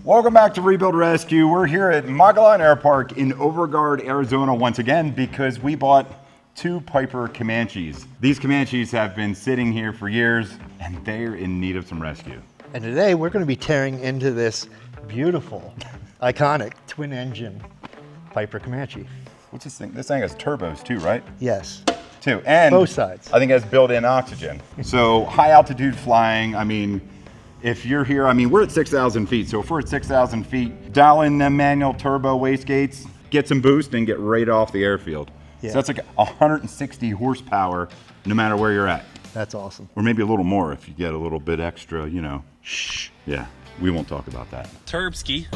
Welcome back to Rebuild Rescue. We're here at Mogollon Air Park in Overgard, Arizona once again because we bought 2 Piper Comanches. These Comanches have been sitting here for years and they're in need of some rescue. And today we're going to be tearing into this beautiful, iconic twin engine Piper Comanche. What's this thing? This thing has turbos too, right? Yes. 2. And both sides. I think it has built-in oxygen. So high altitude flying, I mean, if you're here, I mean, we're at 6,000 feet. So if we're at 6,000 feet, dial in the manual turbo wastegates, get some boost and get right off the airfield. Yeah. So that's like 160 horsepower no matter where you're at. That's awesome. Or maybe a little more if you get a little bit extra, you know. Shh. Yeah, we won't talk about that. Turbski.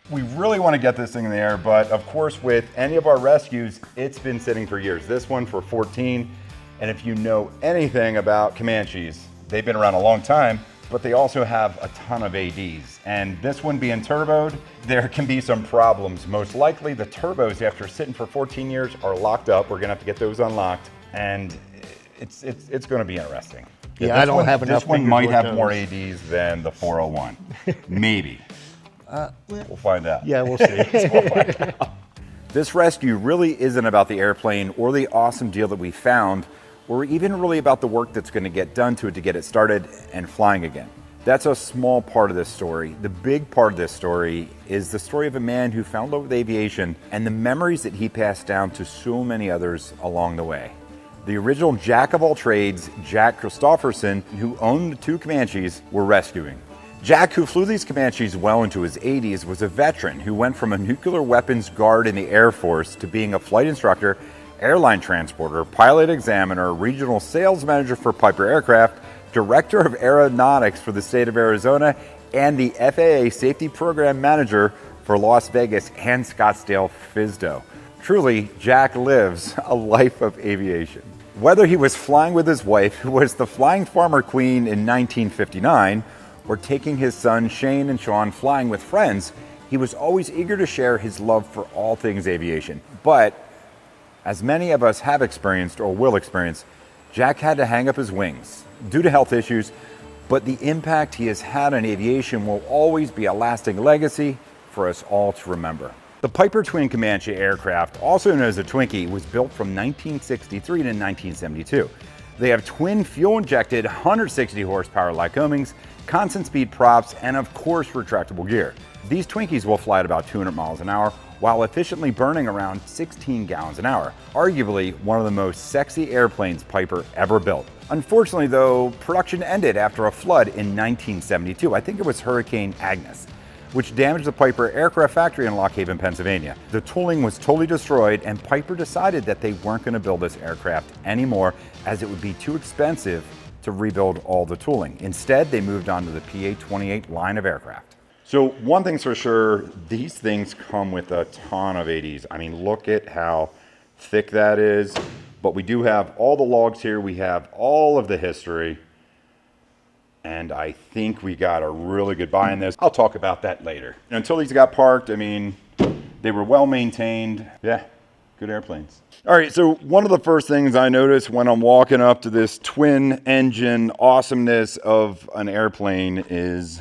We really want to get this thing in the air, but of course with any of our rescues, it's been sitting for years. This one for 14, and if you know anything about Comanches, they've been around a long time, but they also have a ton of ADs. And this one being turboed, there can be some problems. Most likely the turbos, after sitting for 14 years, are locked up. We're gonna have to get those unlocked, and it's gonna be interesting. Yeah, I don't have enough. This one might have more ADs than the 401, maybe. We'll find out. Yeah, we'll see. We'll find out. This rescue really isn't about the airplane or the awesome deal that we found, or even really about the work that's going to get done to it to get it started and flying again. That's a small part of this story. The big part of this story is the story of a man who fell in love with aviation and the memories that he passed down to so many others along the way. The original jack of all trades, Jack Christopherson, who owned the 2 Comanches, we're rescuing. Jack, who flew these Comanches well into his 80s, was a veteran who went from a nuclear weapons guard in the Air Force to being a flight instructor, airline transporter, pilot examiner, regional sales manager for Piper Aircraft, director of aeronautics for the state of Arizona, and the FAA safety program manager for Las Vegas and Scottsdale FSDO. Truly, Jack lives a life of aviation. Whether he was flying with his wife, who was the Flying Farmer Queen in 1959, or taking his son Shane and Sean flying with friends, he was always eager to share his love for all things aviation. But, as many of us have experienced or will experience, Jack had to hang up his wings due to health issues, but the impact he has had on aviation will always be a lasting legacy for us all to remember. The Piper Twin Comanche aircraft, also known as a Twinkie, was built from 1963 to 1972. They have twin fuel-injected 160 horsepower Lycomings, constant speed props, and of course retractable gear. These Twinkies will fly at about 200 miles an hour while efficiently burning around 16 gallons an hour. Arguably one of the most sexy airplanes Piper ever built. Unfortunately though, production ended after a flood in 1972. I think it was Hurricane Agnes, which damaged the Piper aircraft factory in Lock Haven, Pennsylvania. The tooling was totally destroyed and Piper decided that they weren't going to build this aircraft anymore as it would be too expensive to rebuild all the tooling. Instead, they moved on to the PA-28 line of aircraft. So one thing's for sure, these things come with a ton of ADs. I mean, look at how thick that is. But we do have all the logs here. We have all of the history. And I think we got a really good buy in this. I'll talk about that later. Until these got parked, I mean, they were well maintained. Yeah, good airplanes. All right, so one of the first things I noticed when I'm walking up to this twin engine awesomeness of an airplane is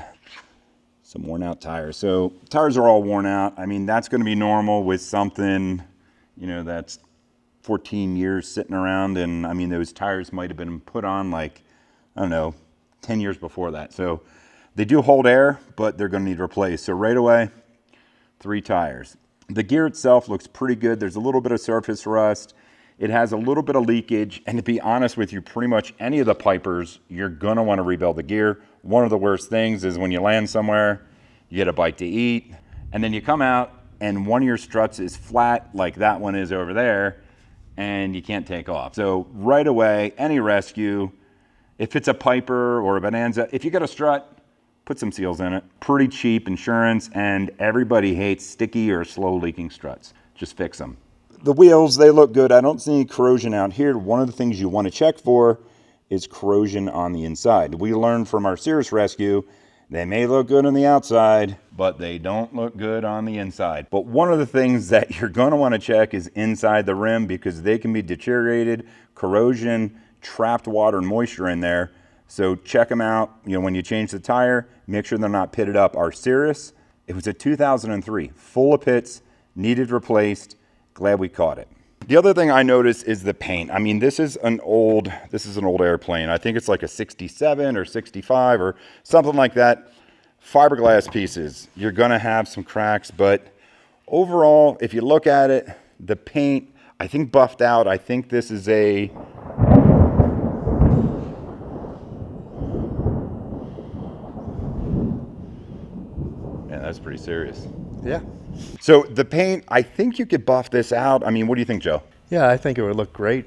some worn out tires. So tires are all worn out. I mean, that's gonna be normal with something, you know, that's 14 years sitting around. And I mean, those tires might've been put on like, I don't know, 10 years before that. So they do hold air, but they're gonna need replaced. So right away, 3 tires. The gear itself looks pretty good. There's a little bit of surface rust. It has a little bit of leakage. And to be honest with you, pretty much any of the Pipers, you're gonna wanna rebuild the gear. One of the worst things is when you land somewhere, you get a bite to eat, and then you come out and one of your struts is flat like that one is over there, and you can't take off. So right away, any rescue, if it's a Piper or a Bonanza, if you got a strut, put some seals in it. Pretty cheap insurance, and everybody hates sticky or slow leaking struts. Just fix them. The wheels, they look good. I don't see any corrosion out here. One of the things you want to check for is corrosion on the inside. We learned from our Cirrus rescue, they may look good on the outside, but they don't look good on the inside. But one of the things that you're going to want to check is inside the rim, because they can be deteriorated, corrosion, trapped water and moisture in there. So check them out. You know, when you change the tire, make sure they're not pitted up. Our Cirrus, it was a 2003, full of pits, needed replaced. Glad we caught it. The other thing I noticed is the paint. I mean, this is an old airplane. I think it's like a 67 or 65 or something like that. Fiberglass pieces. You're gonna have some cracks, but overall, if you look at it, the paint, I think buffed out. I think this is a, yeah, that's pretty serious. Yeah. So the paint, I think you could buff this out. I mean, what do you think, Joe? Yeah, I think it would look great.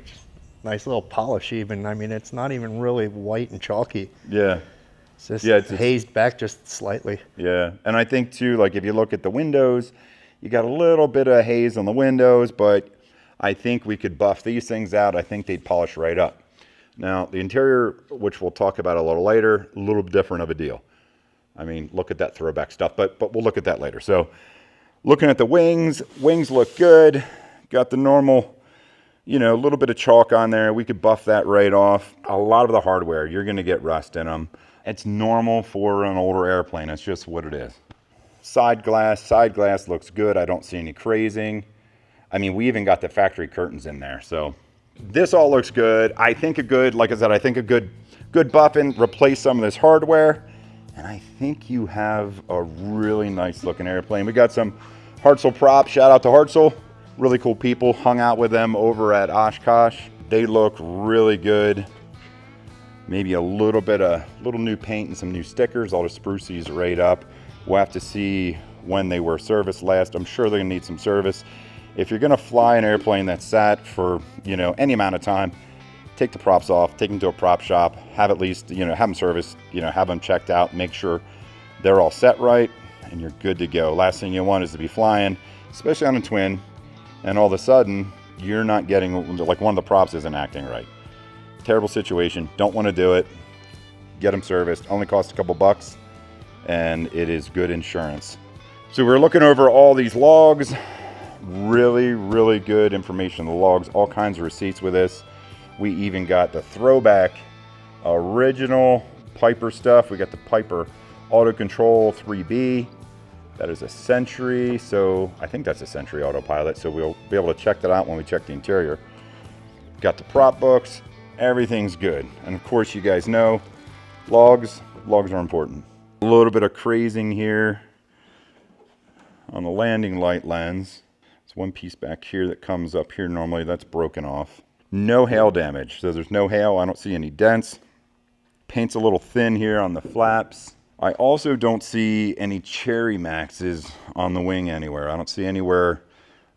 Nice little polish even. I mean, it's not even really white and chalky. Yeah. It's just Yeah, it's hazed back just slightly. Yeah, and I think too, like if you look at the windows, you got a little bit of haze on the windows, but I think we could buff these things out. I think they'd polish right up. Now, the interior, which we'll talk about a little later, a little different of a deal. I mean, look at that throwback stuff, but we'll look at that later. So, looking at the wings look good. Got the normal, you know, a little bit of chalk on there. We could buff that right off. A lot of the hardware, you're going to get rust in them. It's normal for an older airplane. It's just what it is. Side glass looks good. I don't see any crazing. I mean, we even got the factory curtains in there. So this all looks good. I think like I said, I think a good buffing, replace some of this hardware. And I think you have a really nice looking airplane. We got some Hartzell props. Shout out to Hartzell. Really cool people. Hung out with them over at Oshkosh. They look really good. Maybe a little new paint and some new stickers. I'll just spruce these right up. We'll have to see when they were serviced last. I'm sure they're gonna need some service. If you're gonna fly an airplane that's sat for, you know, any amount of time, take the props off, take them to a prop shop, have at least, you know, have them serviced, you know, have them checked out, make sure they're all set right, and you're good to go. Last thing you want is to be flying, especially on a twin, and all of a sudden, you're not getting, like one of the props isn't acting right. Terrible situation, don't want to do it. Get them serviced, only costs a couple bucks, and it is good insurance. So we're looking over all these logs, really good information in the logs, all kinds of receipts with this. We even got the throwback original Piper stuff. We got the Piper Auto Control 3B. That is a Century, so I think that's a Century autopilot, so we'll be able to check that out when we check the interior. Got the prop books, everything's good. And of course, you guys know, logs are important. A little bit of crazing here on the landing light lens. It's one piece back here that comes up here normally, that's broken off. No hail damage, so there's no hail. I don't see any dents. Paint's a little thin here on the flaps. I also don't see any cherry maxes on the wing anywhere. I don't see anywhere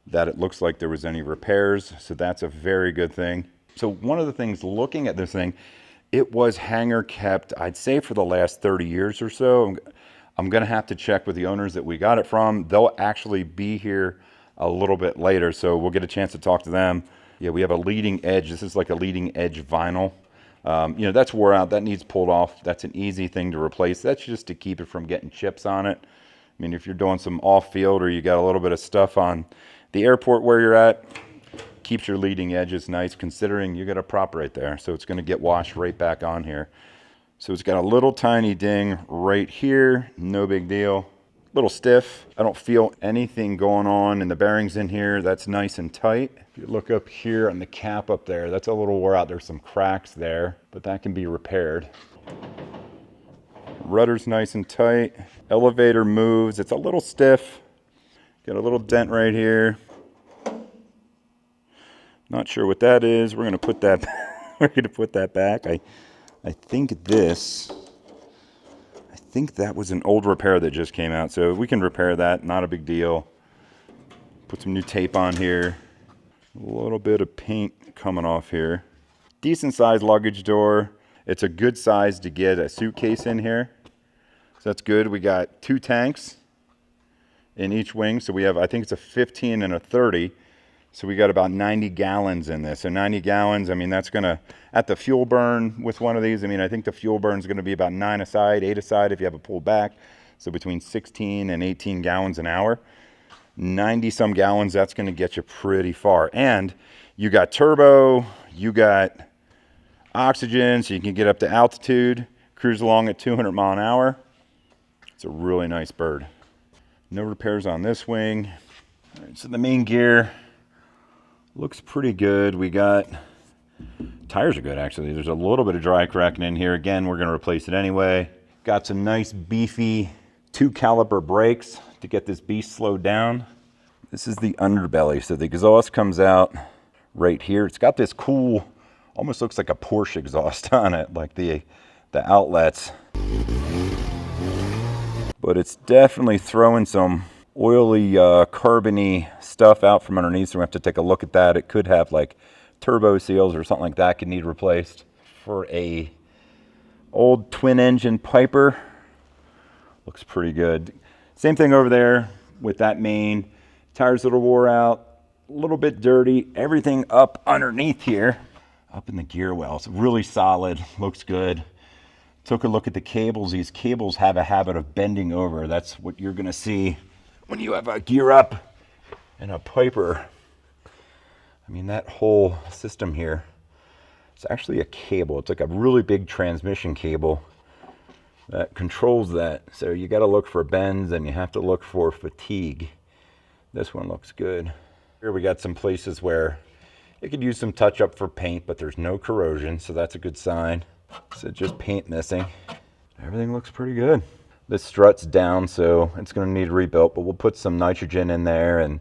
that it looks like there was any repairs, so that's a very good thing. So one of the things looking at this thing, it was hangar kept, I'd say for the last 30 years or so. I'm gonna have to check with the owners that we got it from. They'll actually be here a little bit later, so we'll get a chance to talk to them. Yeah, we have a leading edge. This is like a leading edge vinyl. You know, that's wore out. That needs pulled off. That's an easy thing to replace. That's just to keep it from getting chips on it. I mean, if you're doing some off-field or you got a little bit of stuff on the airport where you're at, keeps your leading edges nice, considering you got a prop right there. So it's going to get washed right back on here. So it's got a little tiny ding right here. No big deal. Little stiff. I don't feel anything going on in the bearings in here. That's nice and tight. If you look up here on the cap up there, that's a little wore out. There's some cracks there, but that can be repaired. Rudder's nice and tight. Elevator moves. It's a little stiff. Got a little dent right here. Not sure what that is. We're gonna put that back. I think that was an old repair that just came out, so we can repair that, not a big deal. Put some new tape on here. A little bit of paint coming off here. Decent sized luggage door. It's a good size to get a suitcase in here. So that's good. We got 2 tanks in each wing. So we have, I think it's a 15 and a 30. So we got about 90 gallons in this. So 90 gallons, I mean, that's gonna, at the fuel burn with one of these, I mean, I think the fuel burn is gonna be about 9 aside, 8 aside if you have a pull back. So between 16 and 18 gallons an hour. 90 some gallons, that's gonna get you pretty far. And you got turbo, you got Oxygen, so you can get up to altitude, cruise along at 200 mile an hour. It's a really nice bird. No repairs on this wing. All right, so the main gear looks pretty good. We got, tires are good actually. There's a little bit of dry cracking in here. Again, we're gonna replace it anyway. Got some nice beefy 2 caliper brakes to get this beast slowed down. This is the underbelly. So the exhaust comes out right here. It's got this cool, almost looks like a Porsche exhaust on it, like the outlets. But it's definitely throwing some oily, carbony stuff out from underneath, so we have to take a look at that. It could have like turbo seals or something like that could need replaced. For a old twin engine Piper, looks pretty good. Same thing over there with that main. Tires a little wore out, a little bit dirty. Everything up underneath here, up in the gear well, it's really solid, looks good. Took a look at the cables. These cables have a habit of bending over. That's what you're gonna see when you have a gear up and a Piper. I mean, that whole system here, it's actually a cable. It's like a really big transmission cable that controls that. So you gotta look for bends and you have to look for fatigue. This one looks good. Here we got some places where it could use some touch up for paint, but there's no corrosion, so that's a good sign. So just paint missing. Everything looks pretty good. This strut's down, so it's gonna need rebuilt, but we'll put some nitrogen in there and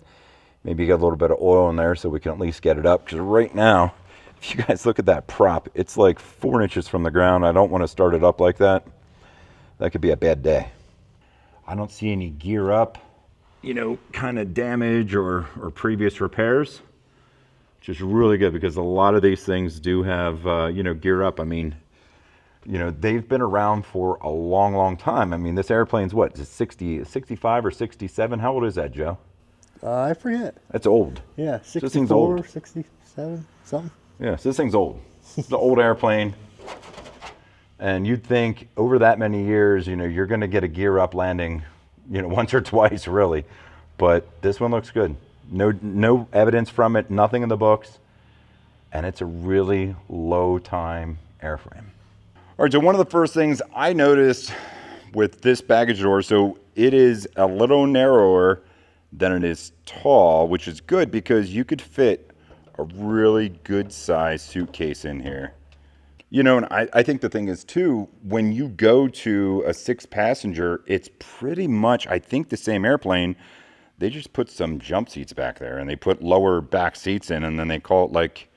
maybe get a little bit of oil in there so we can at least get it up. Because right now, if you guys look at that prop, it's like 4 inches from the ground. I don't want to start it up like that. That could be a bad day. I don't see any gear up, you know, kind of damage or previous repairs, which is really good because a lot of these things do have, you know, gear up. I mean, you know, they've been around for a long, long time. I mean, this airplane's what, is it 65 or 67? How old is that, Joe? I forget. That's old. Yeah, 64, this thing's old. 67, something. Yeah, so this thing's old. It's an old airplane. And you'd think over that many years, you know, you're going to get a gear up landing, you know, once or twice, really. But this one looks good. No evidence from it, nothing in the books. And it's a really low time airframe. All right, so one of the first things I noticed with this baggage door, so it is a little narrower than it is tall, which is good because you could fit a really good size suitcase in here. You know, and I think the thing is too, when you go to a 6-passenger, it's pretty much, I think, the same airplane. They just put some jump seats back there and they put lower back seats in, and then they call it like,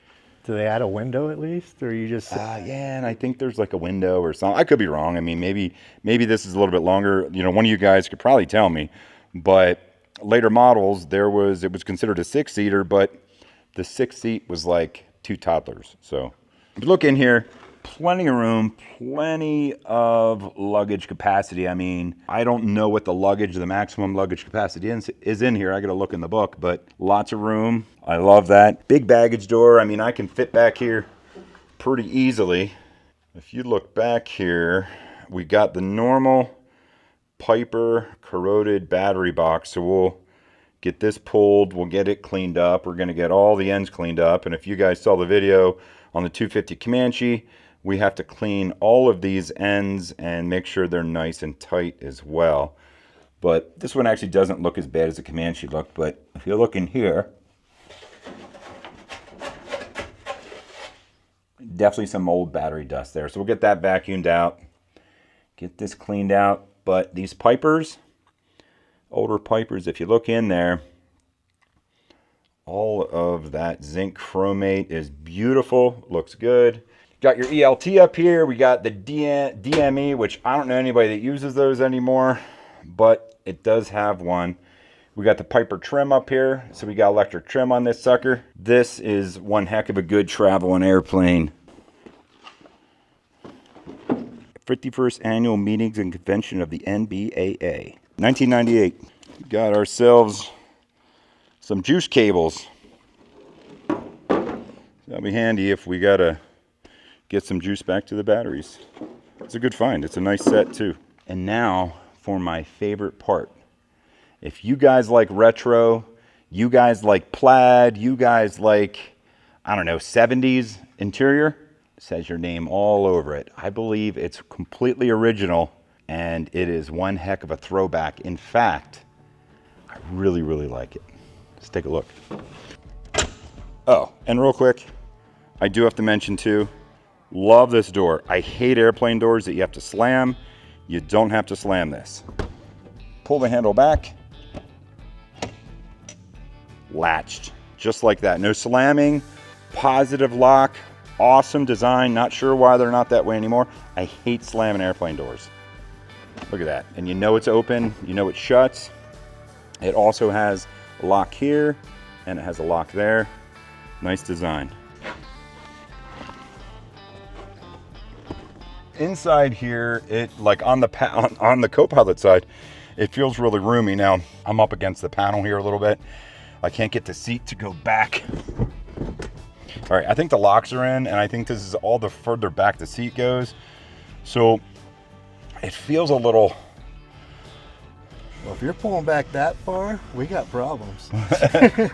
do they add a window at least, or you just? Yeah, and I think there's like a window or something. I could be wrong. I mean, maybe this is a little bit longer. You know, one of you guys could probably tell me. But later models, it was considered a 6-seater, but the 6th seat was like 2 toddlers. So if you look in here, plenty of room, plenty of luggage capacity. I mean, I don't know what the maximum luggage capacity is in here. I got to look in the book, but lots of room. I love that. Big baggage door. I mean, I can fit back here pretty easily. If you look back here, we got the normal Piper corroded battery box. So we'll get this pulled. We'll get it cleaned up. We're going to get all the ends cleaned up. And if you guys saw the video on the 250 Comanche, we have to clean all of these ends and make sure they're nice and tight as well. But this one actually doesn't look as bad as the Comanche looked. But if you look in here, definitely some old battery dust there. So we'll get that vacuumed out, get this cleaned out. But these Pipers, older Pipers, if you look in there, all of that zinc chromate is beautiful, looks good. Got your ELT up here. We got the DME, which I don't know anybody that uses those anymore, but it does have one. We got the Piper trim up here, so we got electric trim on this sucker. This is one heck of a good traveling airplane. 51st Annual Meetings and Convention of the NBAA. 1998. Got ourselves some juice cables. That'll be handy if we gotta get some juice back to the batteries. It's a good find. It's a nice set too. And now for my favorite part. If you guys like retro, you guys like plaid, you guys like, I don't know, 70s interior, says your name all over it. I believe it's completely original, and it is one heck of a throwback. In fact, I really, really like it. Let's take a look. Oh, and real quick, I do have to mention too, love this door. I hate airplane doors that you have to slam. You don't have to slam this. Pull the handle back. Latched, just like that. No slamming, positive lock, awesome design. Not sure why they're not that way anymore. I hate slamming airplane doors. Look at that. And you know it's open, you know it shuts. It also has a lock here, and it has a lock there. Nice design. Inside here, it like on the co-pilot side, it feels really roomy. Now I'm up against the panel here a little bit. I can't get the seat to go back. All right, I think the locks are in, and I think this is all the further back the seat goes. So it feels a little... Well, if you're pulling back that far, we got problems.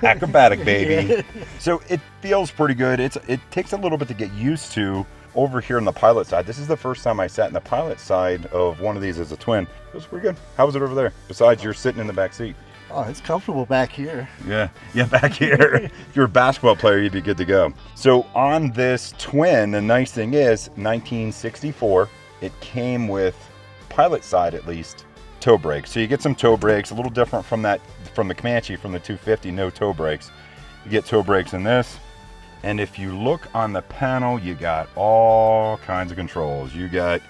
Acrobatic, baby. Yeah. So it feels pretty good. It takes a little bit to get used to over here on the pilot side. This is the first time I sat in the pilot side of one of these as a twin. It was pretty good. How was it over there? Besides, you're sitting in the back seat. Oh, it's comfortable back here. Yeah, back here. If you're a basketball player, you'd be good to go. So on this twin, the nice thing is, 1964, it came with, pilot side at least, toe brakes. So you get some toe brakes, a little different from the Comanche, from the 250, no toe brakes. You get toe brakes in this. And if you look on the panel, you got all kinds of controls. You got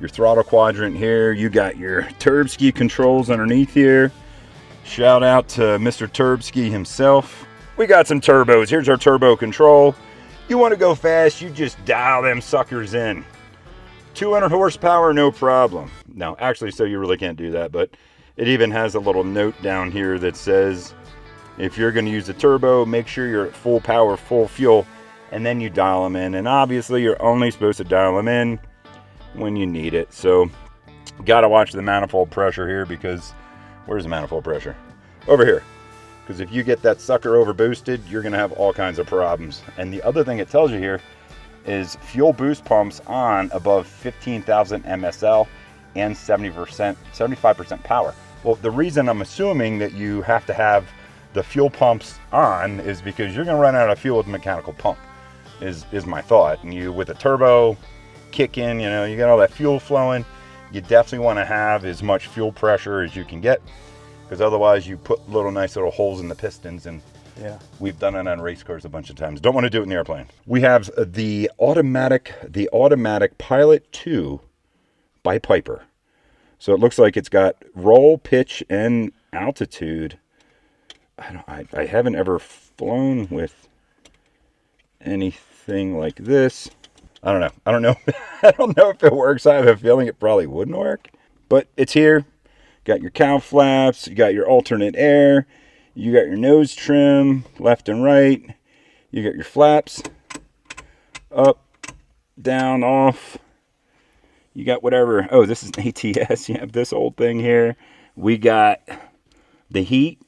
your throttle quadrant here. You got your Turbski controls underneath here. Shout out to Mr. Turbski himself. We got some turbos. Here's our turbo control. You want to go fast, you just dial them suckers in. 200 horsepower, no problem. Now, actually, so you really can't do that, but it even has a little note down here that says, if you're going to use a turbo, make sure you're at full power, full fuel, and then you dial them in. And obviously, you're only supposed to dial them in when you need it. So, got to watch the manifold pressure here, because where's the manifold pressure? Over here. Because if you get that sucker over boosted, you're going to have all kinds of problems. And the other thing it tells you here is fuel boost pumps on above 15,000 MSL and 75% power. Well, the reason I'm assuming that you have to have the fuel pumps on is because you're going to run out of fuel with a mechanical pump, is my thought. And you, with a turbo kick in, you know, you got all that fuel flowing. You definitely want to have as much fuel pressure as you can get, because otherwise you put nice little holes in the pistons, and yeah, we've done it on race cars a bunch of times. Don't want to do it in the airplane. We have the automatic Pilot 2 by Piper. So it looks like it's got roll, pitch, and altitude. I haven't ever flown with anything like this. I don't know. I don't know if it works. I have a feeling it probably wouldn't work. But it's here. Got your cow flaps. You got your alternate air. You got your nose trim, left and right. You got your flaps. Up, down, off. You got whatever. Oh, this is an ATS. You have this old thing here. We got the heat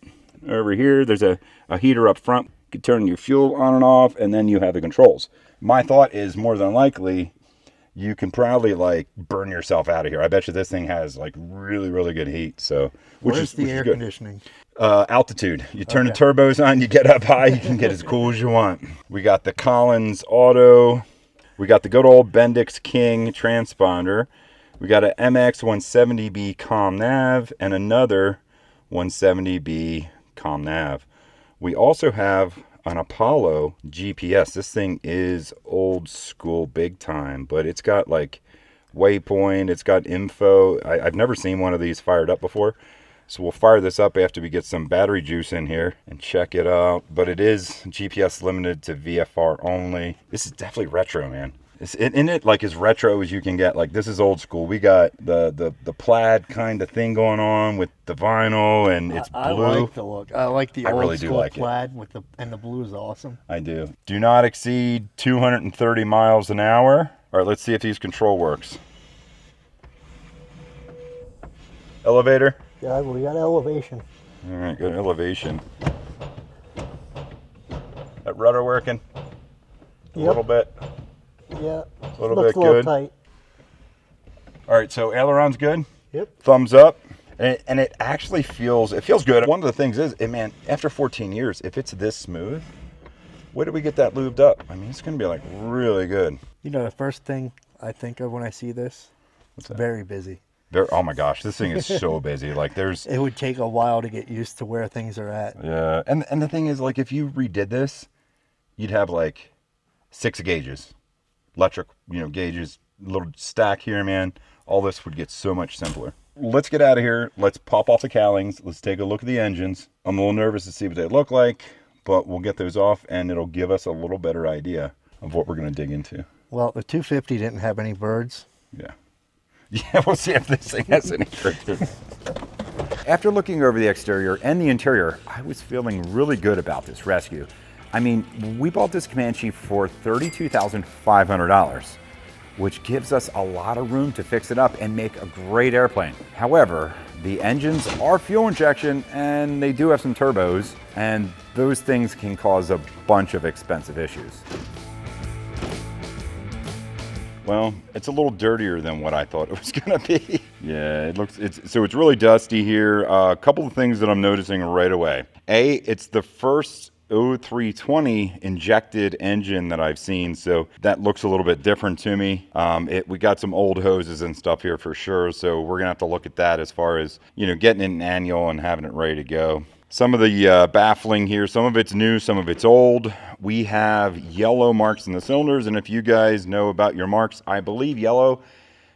over here. There's a heater up front. You can turn your fuel on and off, and then you have the controls. My thought is, more than likely, you can probably like burn yourself out of here. I bet you this thing has like really, really good heat. So, which is the air conditioning? Altitude. You turn the turbos on, you get up high, you can get as cool as you want. We got the Collins Auto. We got the good old Bendix King transponder. We got an MX 170B Com Nav and another 170B Com Nav. We also have an Apollo GPS. This thing is old school big time, but it's got like waypoint, it's got info. I've never seen one of these fired up before, so we'll fire this up after we get some battery juice in here and check it out. But it is GPS limited to VFR only. This is definitely retro, man. It's in it like as retro as you can get. Like, this is old school. We got the plaid kind of thing going on with the vinyl, and it's blue. I like the look. I like the old really school like plaid with the blue is awesome. I do. Do not exceed 230 miles an hour. All right, let's see if these control works. Elevator. Yeah, we got elevation. All right, good elevation. That rudder working? A little bit. Yeah. A little Looks bit a little good. tight. All right, so aileron's good. Yep. Thumbs up. And it actually feels good. One of the things is, man, after 14 years, if it's this smooth, where do we get that lubed up? I mean, it's going to be like really good. You know, the first thing I think of when I see this, it's very busy. Oh my gosh, this thing is so busy. Like It would take a while to get used to where things are at. Yeah, and the thing is, like, if you redid this, you'd have like 6 gauges, electric, gauges, little stack here, man. All this would get so much simpler. Let's get out of here. Let's pop off the cowlings. Let's take a look at the engines. I'm a little nervous to see what they look like, but we'll get those off and it'll give us a little better idea of what we're going to dig into. Well, the 250 didn't have any birds. Yeah. Yeah, we'll see if this thing has any triggers. After looking over the exterior and the interior, I was feeling really good about this rescue. I mean, we bought this Comanche for $32,500, which gives us a lot of room to fix it up and make a great airplane. However, the engines are fuel injection and they do have some turbos, and those things can cause a bunch of expensive issues. Well, it's a little dirtier than what I thought it was gonna be. Yeah, it's really dusty here. A couple of things that I'm noticing right away. It's the first 0320 injected engine that I've seen, so that looks a little bit different to me. We got some old hoses and stuff here for sure, so we're gonna have to look at that as far as, getting an annual and having it ready to go. Some of the baffling here, some of it's new, some of it's old. We have yellow marks in the cylinders, and if you guys know about your marks, I believe yellow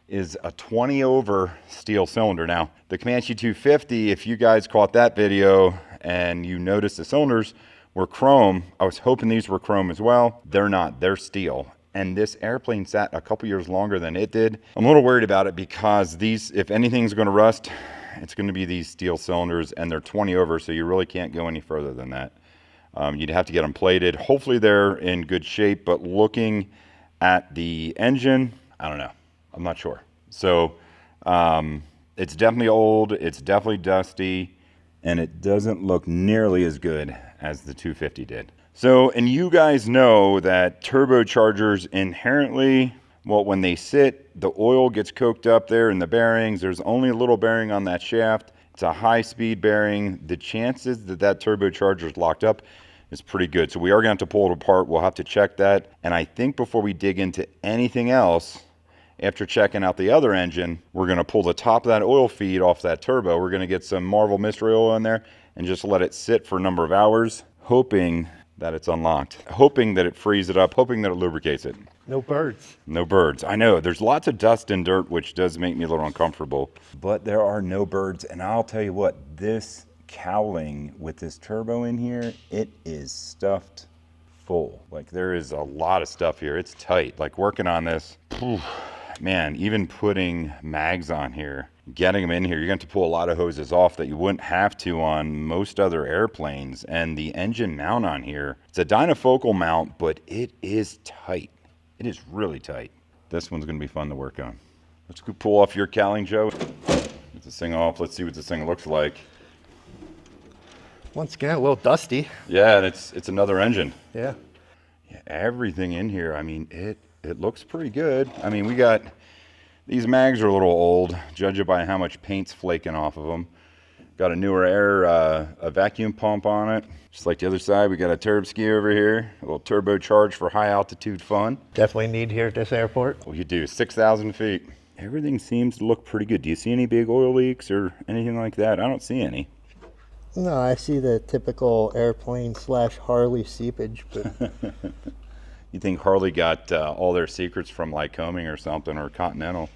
is a 20 over steel cylinder. Now, the Comanche 250, if you guys caught that video and you noticed the cylinders were chrome, I was hoping these were chrome as well. They're not, they're steel. And this airplane sat a couple years longer than it did. I'm a little worried about it because these, if anything's gonna rust, it's going to be these steel cylinders, and they're 20 over, so you really can't go any further than that. You'd have to get them plated. Hopefully they're in good shape, but looking at the engine, I don't know. I'm not sure. So it's definitely old, it's definitely dusty, and it doesn't look nearly as good as the 250 did. So, and you guys know that turbochargers inherently, well, when they sit, the oil gets coked up there in the bearings. There's only a little bearing on that shaft. It's a high-speed bearing. The chances that that turbocharger is locked up is pretty good. So we are going to have to pull it apart. We'll have to check that. And I think before we dig into anything else, after checking out the other engine, we're going to pull the top of that oil feed off that turbo. We're going to get some Marvel mystery oil in there and just let it sit for a number of hours, hoping that it's unlocked, hoping that it frees it up, hoping that it lubricates it. No birds. No birds. I know there's lots of dust and dirt, which does make me a little uncomfortable, but there are no birds. And I'll tell you what, this cowling with this turbo in here, it is stuffed full. Like, there is a lot of stuff here. It's tight. Like, working on this, man, even putting mags on here, getting them in here, you're going to have to pull a lot of hoses off that you wouldn't have to on most other airplanes. And the engine mount on here, it's a dynafocal mount, but it is tight. It is really tight. This one's going to be fun to work on. Let's go pull off your cowling, Joe. Get this thing off. Let's see what this thing looks like. Once again, a little dusty. Yeah, and it's another engine. Yeah. Yeah, everything in here, I mean, it looks pretty good. I mean, we got, these mags are a little old, judge it by how much paint's flaking off of them. Got a newer air, a vacuum pump on it. Just like the other side, we got a turb ski over here, a little turbocharge for high altitude fun. Definitely need here at this airport. Well, you do, 6,000 feet. Everything seems to look pretty good. Do you see any big oil leaks or anything like that? I don't see any. No, I see the typical airplane / Harley seepage, but You think Harley got all their secrets from Lycoming or something, or Continental?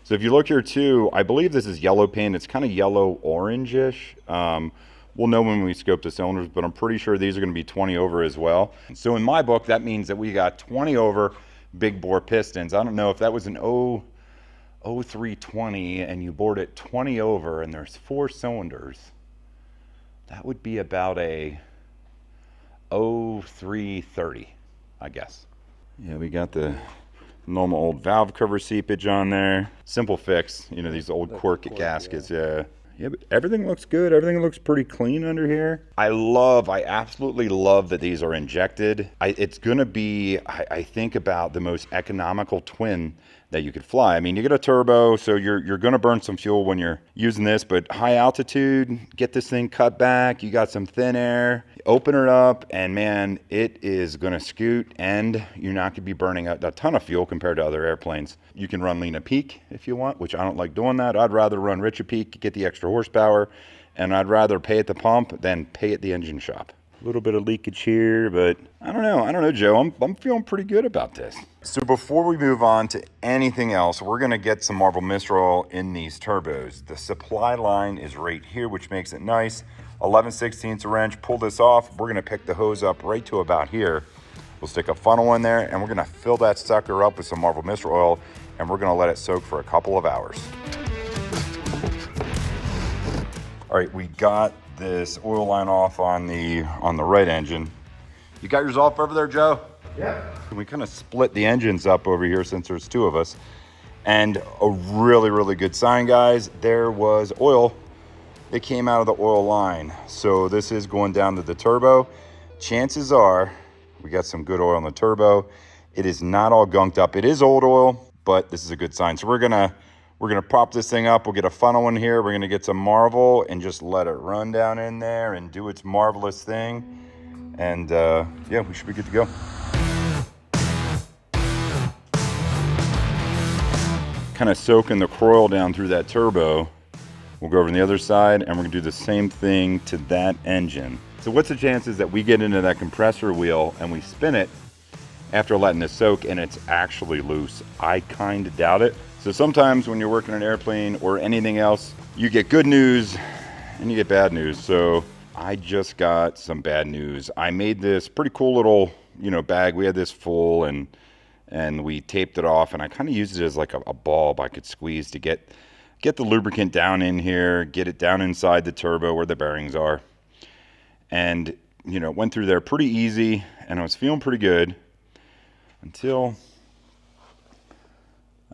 So if you look here too, I believe this is yellow paint. It's kind of yellow orange-ish. We'll know when we scope the cylinders, but I'm pretty sure these are going to be 20 over as well. So in my book, that means that we got 20 over big bore pistons. I don't know if that was an 0320 and you bored it 20 over and there's 4 cylinders. That would be about a 0330, I guess. Yeah, we got the normal old valve cover seepage on there. Simple fix, you know, these old cork gaskets, yeah. Yeah, but everything looks good. Everything looks pretty clean under here. I absolutely love that these are injected. It's gonna be, I think, about the most economical twin that you could fly. I mean, you get a turbo, so you're gonna burn some fuel when you're using this, but high altitude, get this thing cut back, you got some thin air, open it up, and man, it is gonna scoot, and you're not gonna be burning a ton of fuel compared to other airplanes. You can run lean at peak if you want, which I don't like doing that. I'd rather run rich at peak, get the extra horsepower, and I'd rather pay at the pump than pay at the engine shop. A little bit of leakage here, but I don't know, Joe. I'm feeling pretty good about this. So before we move on to anything else, we're gonna get some Marble Mist Oil in these turbos. The supply line is right here, which makes it nice. 11/16 wrench, pull this off. We're gonna pick the hose up right to about here. We'll stick a funnel in there, and we're gonna fill that sucker up with some Marble Mist Oil, and we're gonna let it soak for a couple of hours. All right, we got this oil line off on the right engine. You got yours off over there, Joe? Yeah. We kind of split the engines up over here since there's two of us. And a really, really good sign, guys. There was oil that came out of the oil line. So this is going down to the turbo. Chances are we got some good oil in the turbo. It is not all gunked up. It is old oil, but this is a good sign. So we're gonna prop this thing up. We'll get a funnel in here. We're gonna get some Marvel and just let it run down in there and do its marvelous thing. And yeah, we should be good to go. Kind of soaking the coil down through that turbo. We'll go over on the other side, and we're gonna do the same thing to that engine. So what's the chances that we get into that compressor wheel and we spin it after letting this soak and it's actually loose? I kind of doubt it. So sometimes when you're working on an airplane or anything else, you get good news and you get bad news. So I just got some bad news. I made this pretty cool little, bag. We had this full and we taped it off, and I kind of used it as like a bulb I could squeeze to get the lubricant down in here, get it down inside the turbo where the bearings are. And, it went through there pretty easy, and I was feeling pretty good until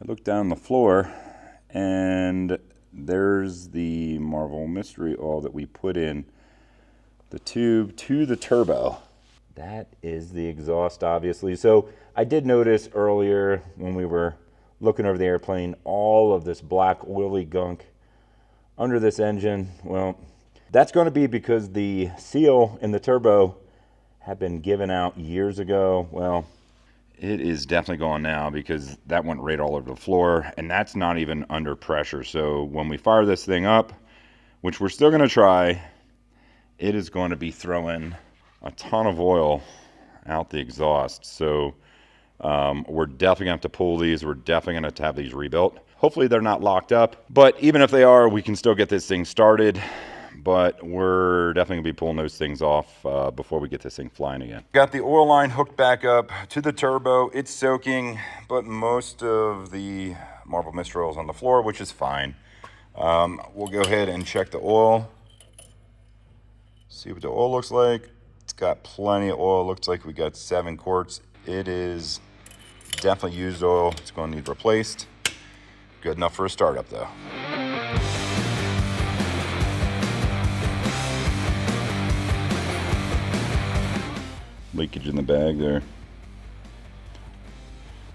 I looked down the floor, and there's the Marble Mystery Oil that we put in the tube to the turbo. That is the exhaust, obviously. So I did notice earlier when we were looking over the airplane, all of this black oily gunk under this engine. Well, that's going to be because the seal in the turbo had been given out years ago. Well, it is definitely gone now because that went right all over the floor, and that's not even under pressure. So when we fire this thing up, which we're still going to try, it is going to be throwing a ton of oil out the exhaust. So we're definitely gonna have to pull these. We're definitely gonna have to have these rebuilt. Hopefully they're not locked up, but even if they are, we can still get this thing started. But we're definitely gonna be pulling those things off before we get this thing flying again. Got the oil line hooked back up to the turbo. It's soaking, but most of the Marble Mist Oil is on the floor, which is fine. We'll go ahead and check the oil. See what the oil looks like. It's got plenty of oil. Looks like we got 7 quarts. It is definitely used oil. It's going to need replaced. Good enough for a startup though. Leakage in the bag there.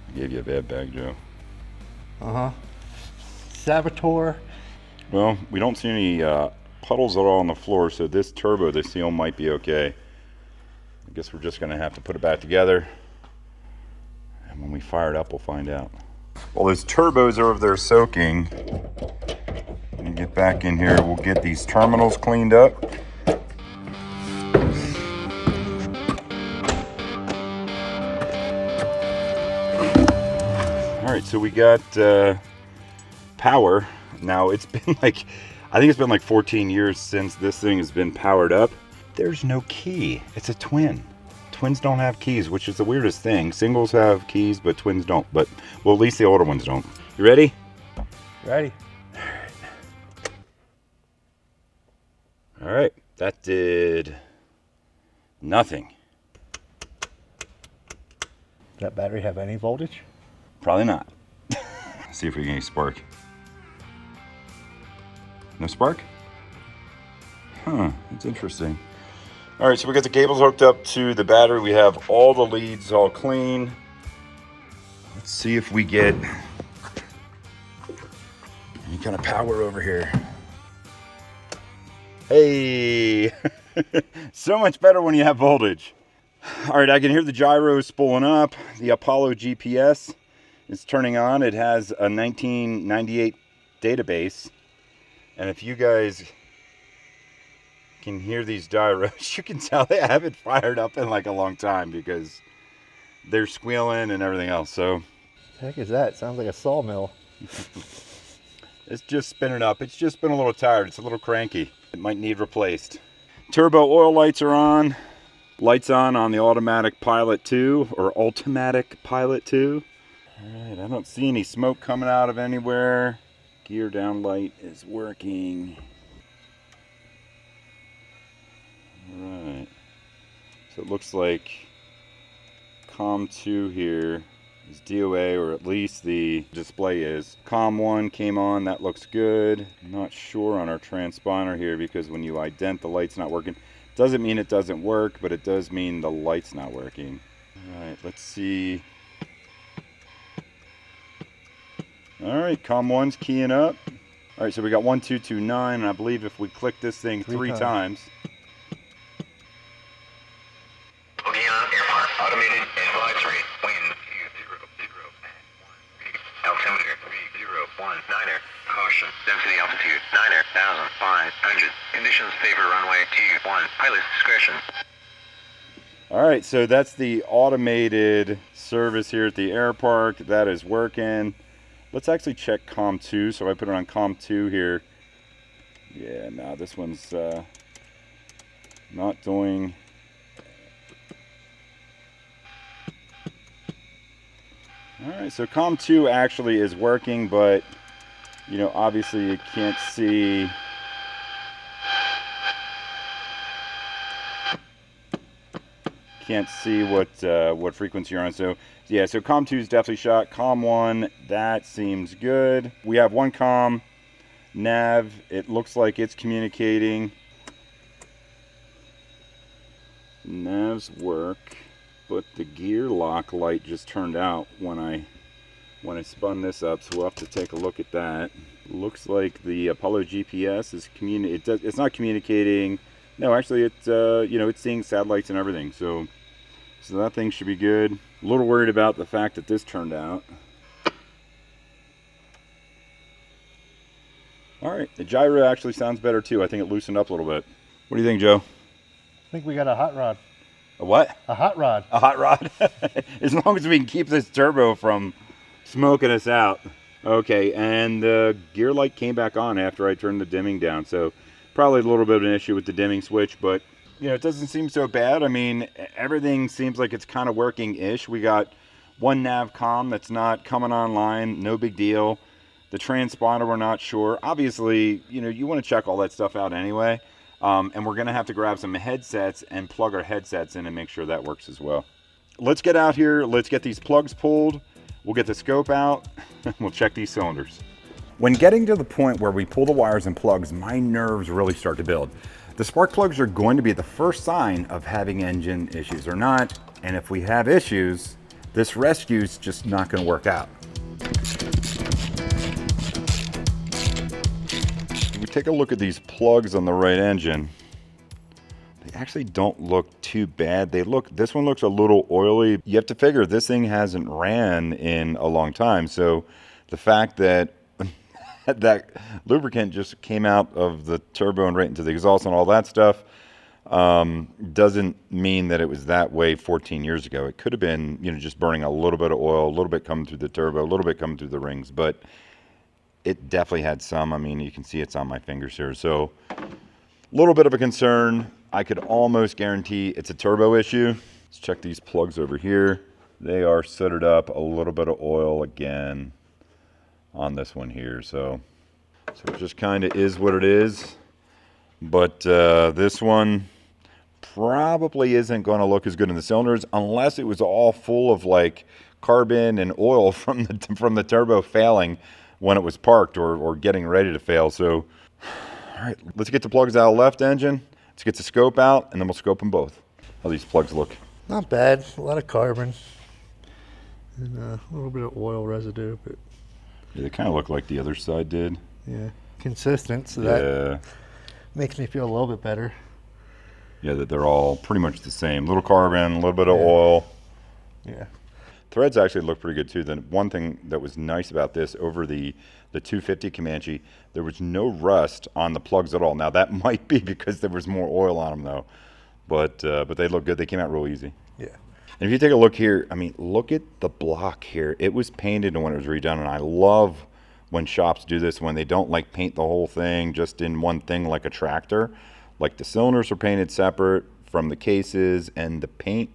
I gave you a bad bag, Joe. Saboteur. Well, we don't see any puddles at all on the floor, so this turbo, the seal might be okay. I guess we're just gonna have to put it back together, and when we fire it up, we'll find out. Well, those turbos are over there soaking. When you get back in here, we'll get these terminals cleaned up. All right, so we got power. Now it's been like, I think it's been like 14 years since this thing has been powered up. There's no key. It's a twin. Twins don't have keys, which is the weirdest thing. Singles have keys, but twins don't. But, well, at least the older ones don't. You ready? Ready. All right. That did nothing. Does that battery have any voltage? Probably not. See if we get any spark. No spark? Huh, that's interesting. All right, so we got the cables hooked up to the battery. We have all the leads all clean. Let's see if we get any kind of power over here. Hey, so much better when you have voltage. All right, I can hear the gyros spooling up. The Apollo GPS is turning on. It has a 1998 database. And if you guys can hear these gyros, you can tell they haven't fired up in like a long time because they're squealing and everything else. So, The heck is that? It sounds like a sawmill. it's just spinning up. It's just been a little tired. It's a little cranky. It might need replaced. Turbo oil lights are on. Lights on the automatic pilot 2 or automatic pilot 2. All right, I don't see any smoke coming out of anywhere. Gear down light is working. All right. So it looks like COM2 here is DOA, or at least the display is. COM1 came on, that looks good. I'm not sure on our transponder here because when you ident, the light's not working. Doesn't mean it doesn't work, but it does mean the light's not working. All right, let's see. All right, COM1's keying up. All right, so we got 1229, and I believe if we click this thing three times. Automated advisory. Wind 200. Altimeter 3019er. Caution. Density altitude 9,500. Conditions favor runway 21. Pilot's discretion. All right, so that's the automated service here at the air park. That is working. Let's actually check COM2. So I put it on COM2 here. Yeah, no, this one's not doing. All right, so COM2 actually is working, but you know, obviously you can't see. Can't see what frequency you're on. So yeah, so COM2 is definitely shot. COM1, that seems good. We have one COM nav. It looks like it's communicating. Navs work, but the gear lock light just turned out when I spun this up, so we'll have to take a look at that. Looks like the Apollo GPS is it's not communicating. No, actually, it's it's seeing satellites and everything, so that thing should be good. A little worried about the fact that this turned out. All right, the gyro actually sounds better too. I think it loosened up a little bit. What do you think, Joe? I think we got a hot rod. A what? A hot rod. A hot rod. As long as we can keep this turbo from smoking us out. Okay, and the gear light came back on after I turned the dimming down, so probably a little bit of an issue with the dimming switch, but you know, it doesn't seem so bad. I mean, everything seems like it's kind of working-ish. We got one nav comm that's not coming online, no big deal. The transponder, we're not sure. Obviously, you know, you want to check all that stuff out anyway. And we're going to have to grab some headsets and plug our headsets in and make sure that works as well. Let's get out here. Let's get these plugs pulled. We'll get the scope out. We'll check these cylinders. When getting to the point where we pull the wires and plugs, my nerves really start to build. The spark plugs are going to be the first sign of having engine issues or not. And if we have issues, this rescue is just not going to work out. If we take a look at these plugs on the right engine, they actually don't look too bad. This one looks a little oily. You have to figure this thing hasn't ran in a long time. So the fact that that lubricant just came out of the turbo and right into the exhaust and all that stuff doesn't mean that it was that way 14 years ago. It could have been, you know, just burning a little bit of oil, a little bit coming through the turbo, a little bit coming through the rings, but it definitely had some. I mean, you can see it's on my fingers here. So a little bit of a concern. I could almost guarantee it's a turbo issue. Let's check these plugs over here. They are sooted up, a little bit of oil again on this one here. So it just kind of is what it is. But this one probably isn't going to look as good in the cylinders unless it was all full of like carbon and oil from the turbo failing when it was parked or getting ready to fail. So All right, let's get the plugs out of left engine. Let's get the scope out, and then we'll scope them both. How these plugs look. Not bad. A lot of carbon. And a little bit of oil residue, but Yeah, they kind of look like the other side did. yeah, consistent. So Yeah. that makes me feel a little bit better. Yeah, that they're all pretty much the same. Little carbon, a little bit of oil. Yeah. Threads actually look pretty good too. Then one thing that was nice about this over the 250 Comanche, there was no rust on the plugs at all. Now that might be because there was more oil on them though, but they look good. They came out real easy. Yeah. And if you take a look here, I mean, look at the block here. It was painted when it was redone, and I love when shops do this, when they don't like paint the whole thing just in one thing like a tractor. Like the cylinders are painted separate from the cases, and the paint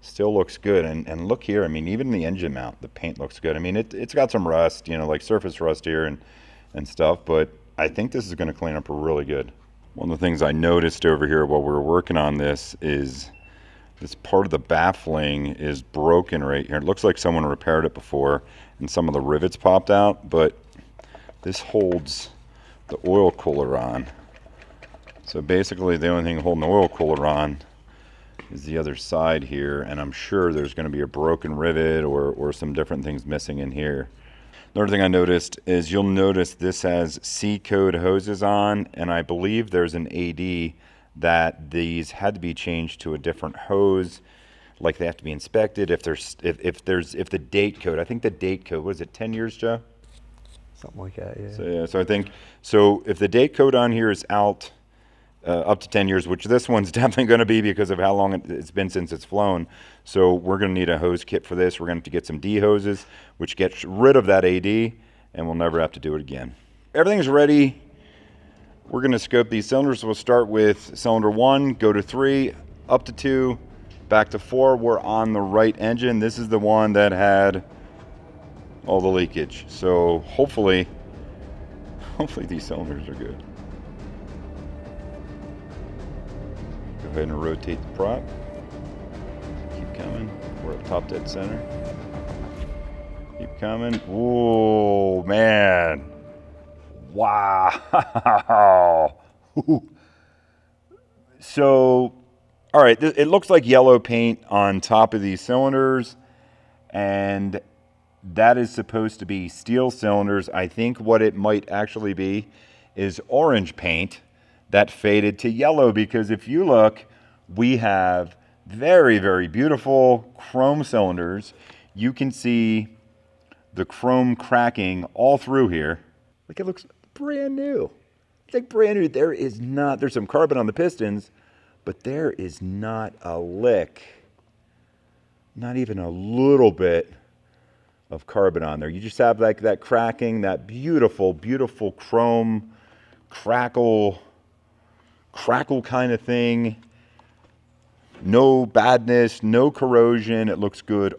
still looks good. And look here, I mean, even the engine mount, the paint looks good. I mean, it's got some rust, you know, like surface rust here and stuff, but I think this is going to clean up really good. One of the things I noticed over here while we were working on this is this part of the baffling is broken right here. It looks like someone repaired it before and some of the rivets popped out, but this holds the oil cooler on. So basically the only thing holding the oil cooler on is the other side here, and I'm sure there's going to be a broken rivet or some different things missing in here. Another thing I noticed is you'll notice this has C-code hoses on, and I believe there's an AD that these had to be changed to a different hose, like they have to be inspected if the date code, I think the date code, was it 10 years, Joe? Something like that, yeah. So I think, so if the date code on here is out up to 10 years, which this one's definitely going to be because of how long it's been since it's flown. So we're going to need a hose kit for this. We're going to have to get some D hoses, which gets rid of that AD, and we'll never have to do it again. Everything's ready. We're going to scope these cylinders. We'll start with cylinder 1, go to 3, up to 2, back to 4. We're on the right engine. This is the one that had all the leakage. So hopefully these cylinders are good. Go ahead and rotate the prop. Keep coming. We're up top dead center. Keep coming. Whoa, man. Wow. So, all right, it looks like yellow paint on top of these cylinders, and that is supposed to be steel cylinders. I think what it might actually be is orange paint that faded to yellow, because if you look, we have very, very beautiful chrome cylinders. You can see the chrome cracking all through here. Like, it looks brand new. It's like brand new. There's some carbon on the pistons, but there is not a lick, not even a little bit of carbon on there. You just have like that cracking, that beautiful, beautiful chrome crackle kind of thing. No badness, no corrosion. It looks good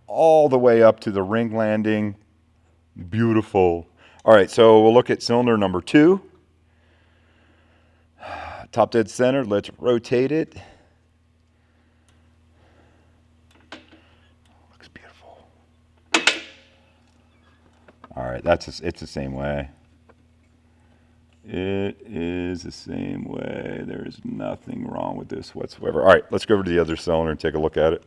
all the way up to the ring landing. Beautiful. All right, so we'll look at cylinder number 2. Top dead center. Let's rotate it. Looks beautiful. All right, it's the same way. It is the same way. There is nothing wrong with this whatsoever. All right, let's go over to the other cylinder and take a look at it.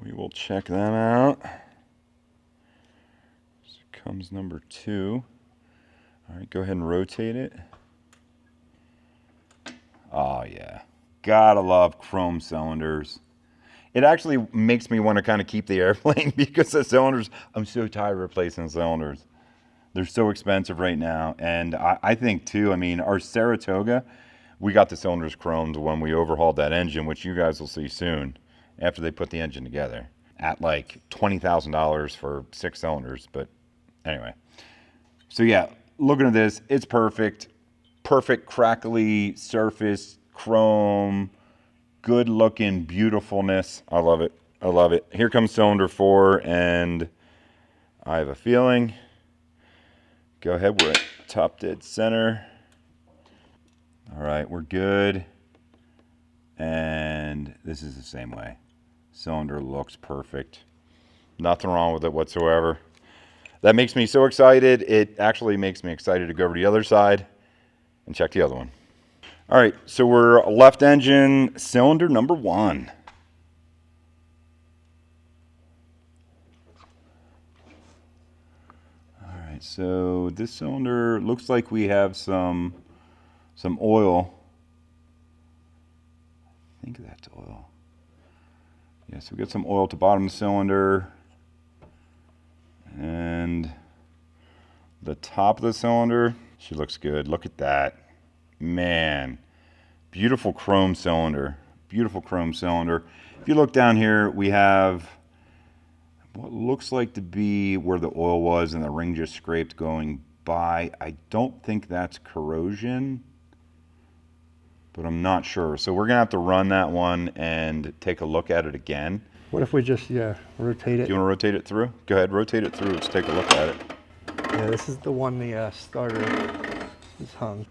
We will check that out. So comes number 2. All right, go ahead and rotate it. Oh, yeah. Gotta love chrome cylinders. It actually makes me want to kind of keep the airplane because the cylinders, I'm so tired of replacing cylinders. They're so expensive right now. And I think, too, I mean, our Saratoga, we got the cylinders chromed when we overhauled that engine, which you guys will see soon after they put the engine together, at like $20,000 for 6 cylinders. But anyway. So, yeah, looking at this, it's perfect. Perfect crackly surface, chrome, good-looking beautifulness. I love it. I love it. Here comes cylinder 4, and I have a feeling... Go ahead, we're at top dead center. All right, we're good. And this is the same way. Cylinder looks perfect. Nothing wrong with it whatsoever. That makes me so excited. It actually makes me excited to go over to the other side and check the other one. All right, so we're left engine, cylinder number 1. All right, so this cylinder looks like we have some oil. I think that's oil. Yeah, so we got some oil at the bottom of the cylinder. And the top of the cylinder, she looks good. Look at that. Man, beautiful chrome cylinder. Beautiful chrome cylinder. If you look down here, we have what looks like to be where the oil was and the ring just scraped going by. I don't think that's corrosion, but I'm not sure. So we're gonna have to run that one and take a look at it again. What if we just, rotate it? Do you want to rotate it through? Go ahead, rotate it through. Let's take a look at it. Yeah, this is the one the starter is hung.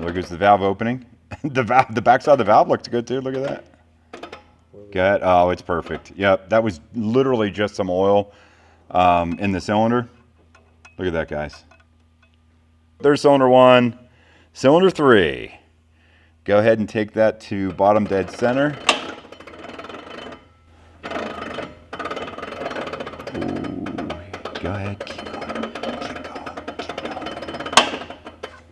There goes the valve opening. The backside of the valve looks good too. Look at that. Good. Oh, it's perfect. Yep, that was literally just some oil in the cylinder. Look at that, guys. There's cylinder 1. Cylinder 3. Go ahead and take that to bottom dead center. Ooh, go ahead, keep going, keep going, keep going.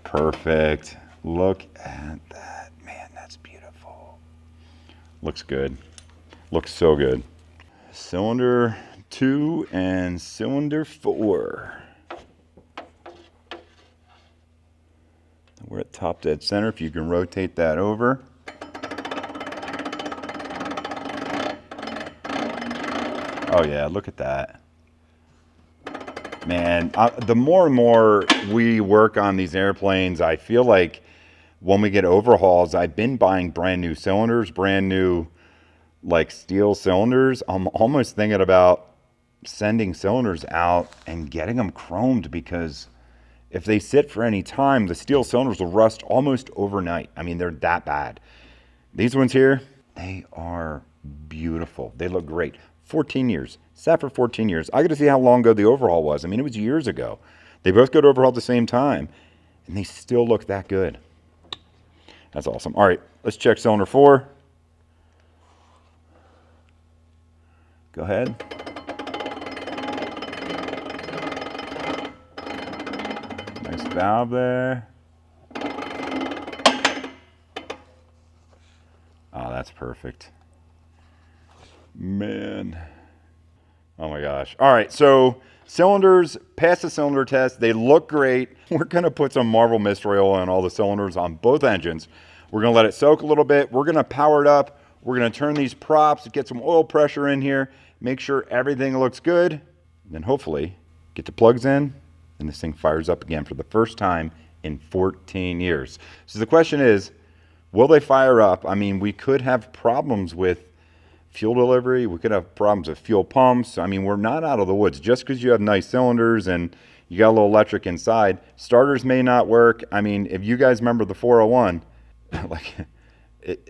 Perfect. Look at that. Man, that's beautiful. Looks good. Looks so good. Cylinder 2 and cylinder 4. We're at top dead center. If you can rotate that over. Oh yeah, look at that. Man, the more and more we work on these airplanes, I feel like when we get overhauls, I've been buying brand new cylinders, brand new like steel cylinders. I'm almost thinking about sending cylinders out and getting them chromed, because if they sit for any time, the steel cylinders will rust almost overnight. I mean, they're that bad. These ones here, they are beautiful. They look great. 14 years. Sat for 14 years. I got to see how long ago the overhaul was. I mean, it was years ago. They both got overhauled at the same time, and they still look that good. That's awesome. All right, let's check cylinder 4. Go ahead. Nice valve there. Oh, that's perfect. Man. Oh my gosh. All right, so cylinders, passed the cylinder test. They look great. We're going to put some Marvel Mystery Oil on all the cylinders on both engines. We're going to let it soak a little bit. We're going to power it up. We're going to turn these props, get some oil pressure in here, make sure everything looks good. Then hopefully get the plugs in, and this thing fires up again for the first time in 14 years. So the question is, will they fire up? I mean, we could have problems with fuel delivery. We could have problems with fuel pumps. I mean, we're not out of the woods. Just because you have nice cylinders and you got a little electric inside, starters may not work. I mean, if you guys remember the 401,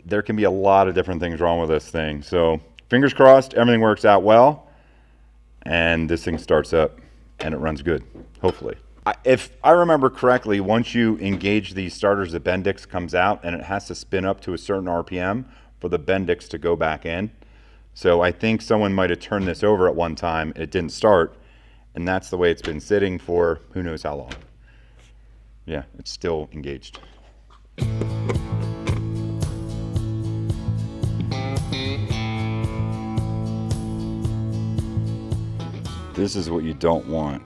there can be a lot of different things wrong with this thing. So fingers crossed, everything works out well, and this thing starts up and it runs good, hopefully. If I remember correctly, once you engage these starters, the Bendix comes out and it has to spin up to a certain RPM for the Bendix to go back in. So I think someone might have turned this over at one time. It didn't start, and that's the way it's been sitting for who knows how long. Yeah, it's still engaged. This is what you don't want.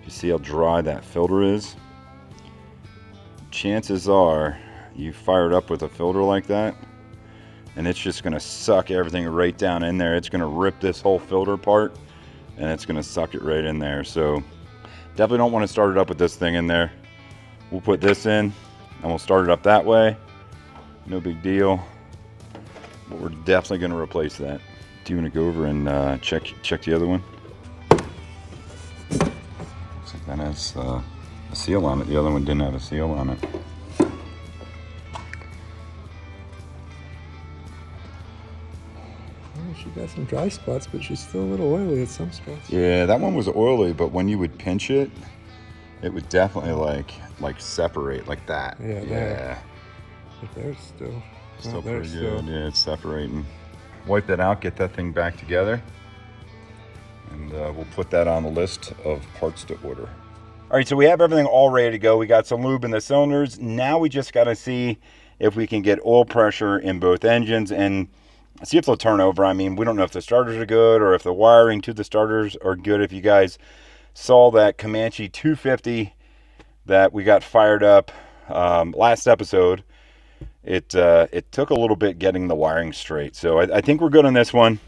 You see how dry that filter is? Chances are you fire it up with a filter like that, and it's just going to suck everything right down in there. It's going to rip this whole filter apart, and it's going to suck it right in there. So definitely don't want to start it up with this thing in there. We'll put this in, and we'll start it up that way. No big deal. But we're definitely going to replace that. Do you want to go over and check the other one? Looks like that has a seal on it. The other one didn't have a seal on it. She got some dry spots, but she's still a little oily at some spots. Yeah, that one was oily, but when you would pinch it, it would definitely like separate like that. Yeah. But there's still. Still there's pretty good. Yeah, it's separating. Wipe that out, get that thing back together, and we'll put that on the list of parts to order. All right, so we have everything all ready to go. We got some lube in the cylinders. Now we just got to see if we can get oil pressure in both engines and see if they'll turn over. I mean, we don't know if the starters are good or if the wiring to the starters are good. If you guys saw that Comanche 250 that we got fired up last episode, it took a little bit getting the wiring straight. So I think we're good on this one,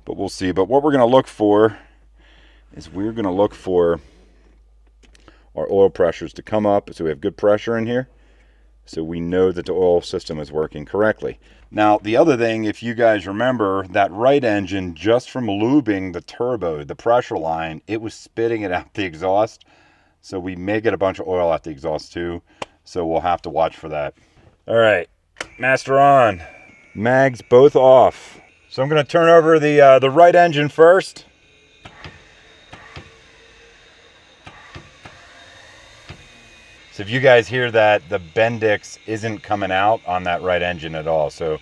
but we'll see. But what we're going to look for is we're going to look for our oil pressures to come up so we have good pressure in here, so we know that the oil system is working correctly. Now, the other thing, if you guys remember, that right engine, just from lubing the turbo, the pressure line, it was spitting it out the exhaust. So we may get a bunch of oil out the exhaust too. So we'll have to watch for that. All right, master on. Mags both off. So I'm going to turn over the right engine first. So if you guys hear that, the Bendix isn't coming out on that right engine at all. So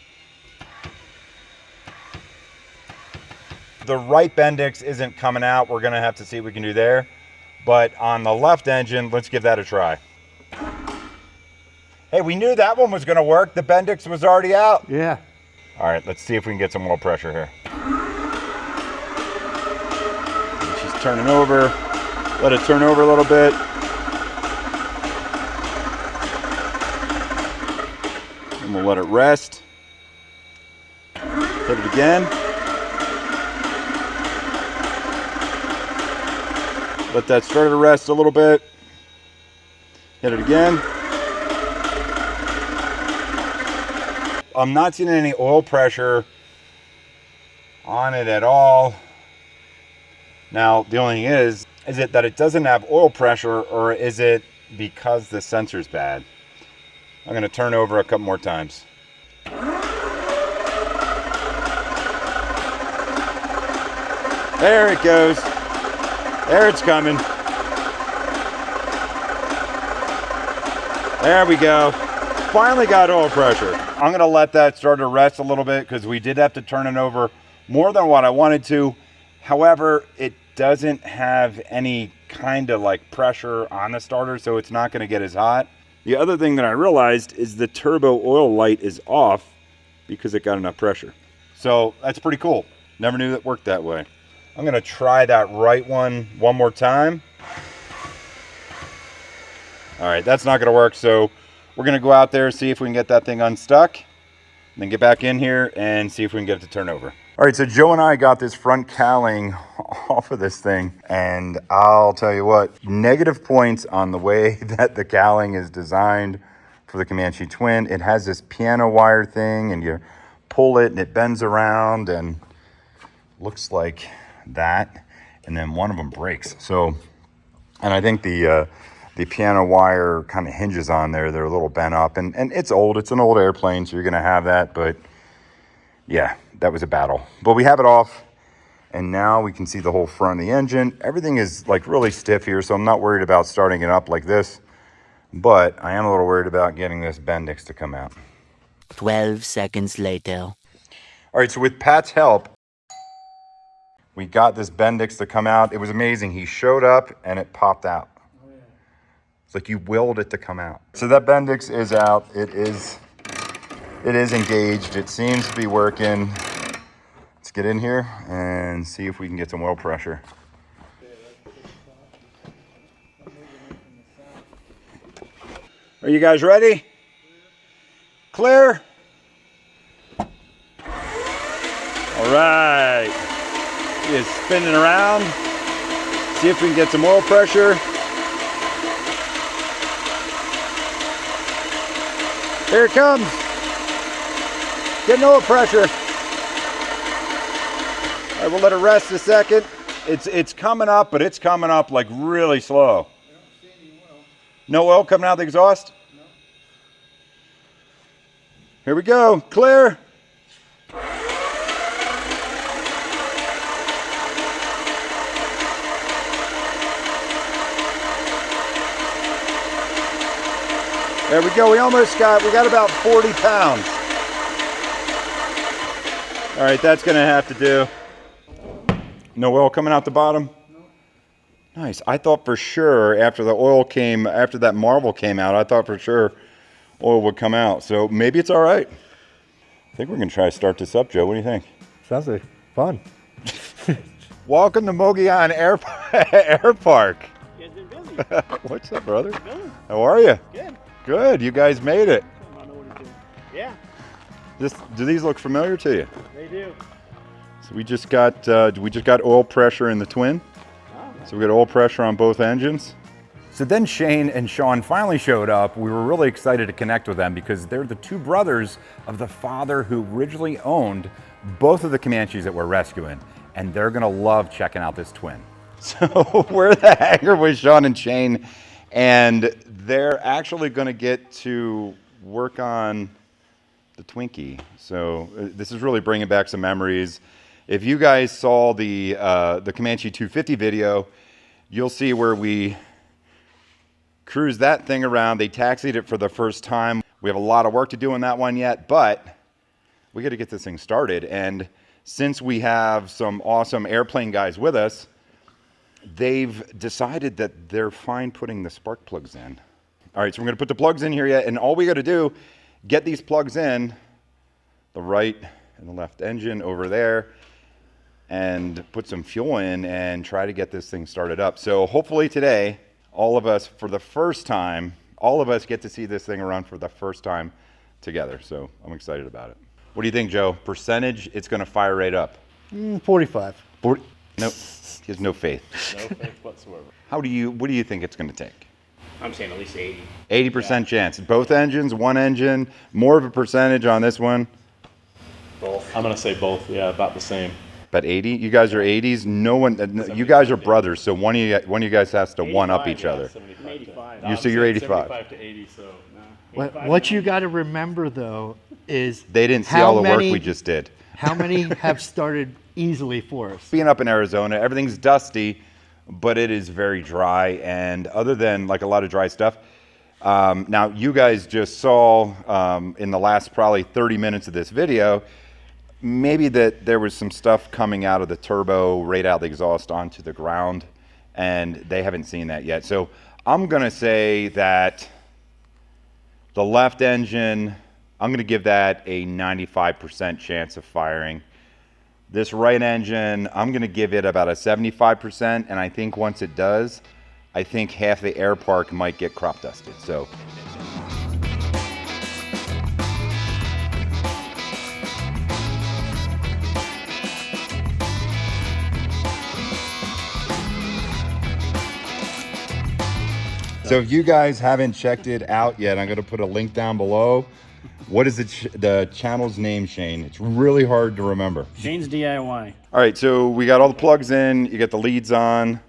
the right Bendix isn't coming out. We're going to have to see what we can do there. But on the left engine, let's give that a try. Hey, we knew that one was going to work. The Bendix was already out. Yeah. All right, let's see if we can get some oil pressure here. She's turning over. Let it turn over a little bit. And we'll let it rest. Hit it again. Let that starter rest a little bit. Hit it again. I'm not seeing any oil pressure on it at all. Now, the only thing is it that it doesn't have oil pressure, or is it because the sensor's bad? I'm going to turn over a couple more times. There it goes. There it's coming. There we go. Finally got oil pressure. I'm going to let that start to rest a little bit because we did have to turn it over more than what I wanted to. However, it doesn't have any kind of like pressure on the starter, so it's not going to get as hot. The other thing that I realized is the turbo oil light is off because it got enough pressure. So that's pretty cool. Never knew that worked that way. I'm going to try that right one more time. All right, that's not going to work, so we're going to go out there, see if we can get that thing unstuck, and then get back in here and see if we can get it to turn over. All right, so Joe and I got this front cowling off of this thing, and I'll tell you what, negative points on the way that the cowling is designed for the Comanche Twin. It has this piano wire thing, and you pull it, and it bends around, and looks like that, and then one of them breaks. So, and I think the piano wire kind of hinges on there. They're a little bent up, and it's old. It's an old airplane, so you're going to have that. But yeah, that was a battle. But we have it off, and now we can see the whole front of the engine. Everything is like really stiff here, so I'm not worried about starting it up like this. But I am a little worried about getting this Bendix to come out. 12 seconds later. All right, so with Pat's help, we got this Bendix to come out. It was amazing. He showed up, and it popped out. It's like you willed it to come out. So that Bendix is out. It is engaged. It seems to be working. Let's get in here and see if we can get some oil pressure. Are you guys ready? Clear? All right. He is spinning around. See if we can get some oil pressure. Here it comes. Getting oil pressure. All right, we'll let it rest a second. It's coming up, but it's coming up like really slow. No oil coming out of the exhaust? No. Here we go. Clear. There we go. We got about 40 pounds. All right, that's gonna have to do. No oil coming out the bottom? Nice. I thought for sure after that marble came out, I thought for sure oil would come out. So maybe it's all right. I think we're gonna try to start this up, Joe. What do you think? Sounds like fun. Welcome to Mogollon Air Park. You guys been busy. What's up, brother? Good. How are you? Good. Good. You guys made it. I don't know what to do. Yeah, Do these look familiar to you? they do. So we just got oil pressure in the twin. So we got oil pressure on both engines. So then Shane and Sean finally showed up. We were really excited to connect with them because they're the two brothers of the father who originally owned both of the Comanches that we're rescuing. And they're gonna love checking out this twin. So we're at the hangar with Sean and Shane, and they're actually gonna get to work on the Twinkie. So this is really bringing back some memories. If you guys saw the Comanche 250 video, you'll see where we cruised that thing around. They taxied it for the first time. We have a lot of work to do on that one yet, but we got to get this thing started. And since we have some awesome airplane guys with us, they've decided that they're fine putting the spark plugs in. All right, so we're going to put the plugs in here yet, and all we got to do, get these plugs in, the right and the left engine over there, and put some fuel in and try to get this thing started up. So hopefully today, all of us get to see this thing run for the first time together. So I'm excited about it. What do you think, Joe? Percentage, it's going to fire right up. 45. Nope, he has no faith. No faith whatsoever. What do you think it's going to take? I'm saying at least 80. 80% chance. Both engines, one engine, more of a percentage on this one. Both. I'm gonna say both. Yeah, about the same. About 80. You guys are 80s. No one. You guys are brothers, so one of you guys has to one up each other. 85. You're 85. 75 to 80. So What you got to remember though is They didn't see how all the work many- we just did. how many have started easily for us. Being up in Arizona, everything's dusty, but it is very dry. And other than like a lot of dry stuff, now you guys just saw in the last probably 30 minutes of this video, maybe that there was some stuff coming out of the turbo, right out the exhaust onto the ground, and they haven't seen that yet. So I'm gonna say that the left engine, I'm gonna give that a 95% chance of firing. This right engine, I'm gonna give it about a 75%, and I think once it does, I think half the air park might get crop dusted. So. So if you guys haven't checked it out yet, I'm going to put a link down below. What is the channel's name, Shane? It's really hard to remember. Shane's DIY. All right, so we got all the plugs in. You got the leads on.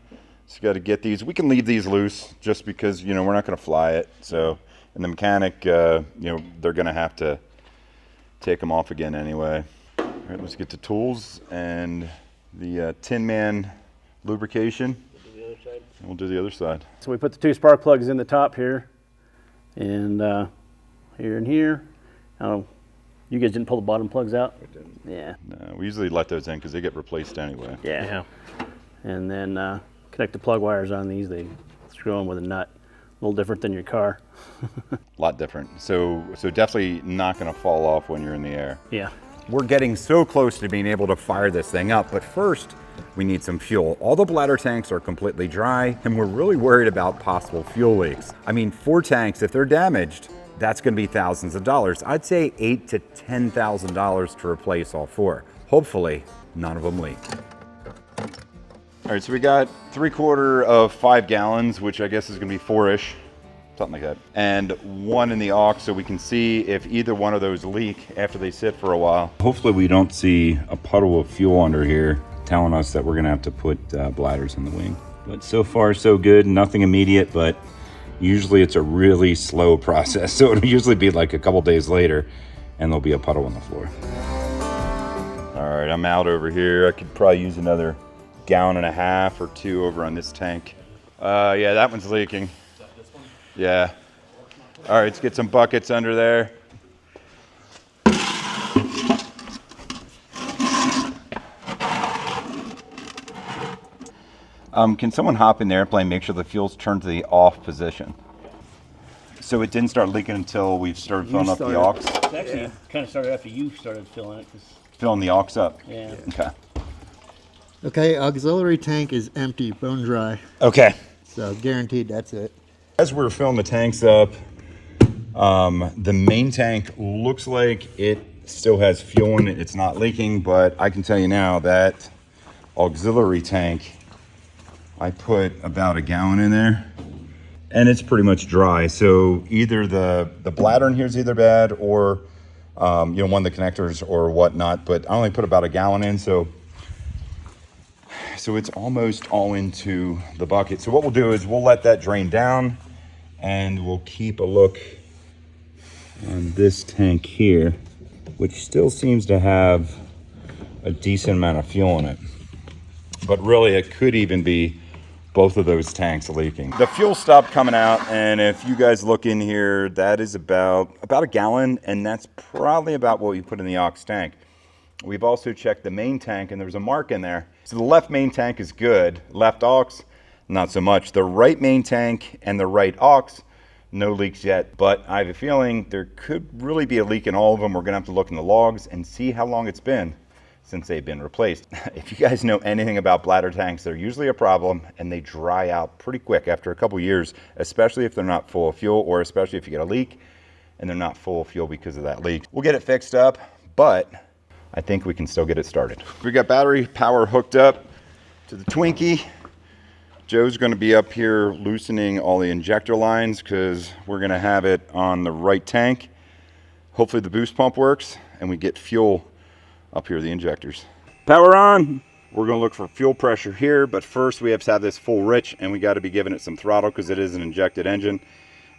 So you got to get these. We can leave these loose just because, you know, we're not going to fly it. So, and the mechanic, you know, they're going to have to take them off again anyway. All right, let's get the tools and the Tin Man lubrication. And we'll do the other side. So we put the two spark plugs in the top here, and here and here. You guys didn't pull the bottom plugs out? We didn't. Yeah. No, we usually let those in because they get replaced anyway. Yeah. And then connect the plug wires on these. They screw them with a nut. A little different than your car. A lot different. So definitely not going to fall off when you're in the air. Yeah. We're getting so close to being able to fire this thing up, but first we need some fuel. All the bladder tanks are completely dry, and we're really worried about possible fuel leaks. I mean, 4 tanks, if they're damaged, that's going to be thousands of dollars. I'd say $8,000 to $10,000 to replace all 4. Hopefully, none of them leak. All right, so we got 3/4 of 5 gallons, which I guess is going to be 4-ish. Something like that. And 1 in the aux, so we can see if either one of those leak after they sit for a while. Hopefully we don't see a puddle of fuel under here telling us that we're gonna have to put bladders in the wing. But so far so good, nothing immediate, but usually it's a really slow process. So it'll usually be like a couple days later and there'll be a puddle on the floor. All right, I'm out over here. I could probably use another 1.5 gallons or 2 over on this tank. Yeah, that one's leaking. Yeah. All right, let's get some buckets under there. Can someone hop in the airplane, make sure the fuel's turned to the off position? So it didn't start leaking until we've started filling up the aux? It actually kind of started after you started filling it. Filling the aux up? Yeah. Okay. Okay, auxiliary tank is empty, bone dry. Okay. So guaranteed that's it. As we're filling the tanks up, the main tank looks like it still has fuel in it. It's not leaking, but I can tell you now that auxiliary tank, I put about a gallon in there and it's pretty much dry. So either the bladder in here is either bad or, one of the connectors or whatnot, but I only put about a gallon in. So it's almost all into the bucket. So what we'll do is we'll let that drain down and we'll keep a look on this tank here, which still seems to have a decent amount of fuel in it. But really it could even be both of those tanks leaking. The fuel stopped coming out, and if you guys look in here, that is about a gallon, and that's probably about what you put in the aux tank. We've also checked the main tank, and there's a mark in there. So the left main tank is good. Left aux, not so much. The right main tank and the right aux, no leaks yet, but I have a feeling there could really be a leak in all of them. We're gonna have to look in the logs and see how long it's been since they've been replaced. If you guys know anything about bladder tanks, they're usually a problem and they dry out pretty quick after a couple years, especially if they're not full of fuel, or especially if you get a leak and they're not full of fuel because of that leak. We'll get it fixed up, but I think we can still get it started. We got battery power hooked up to the Twinkie. Joe's gonna be up here loosening all the injector lines because we're gonna have it on the right tank. Hopefully the boost pump works and we get fuel up here, the injectors. Power on. We're gonna look for fuel pressure here, but first we have to have this full rich and we gotta be giving it some throttle because it is an injected engine.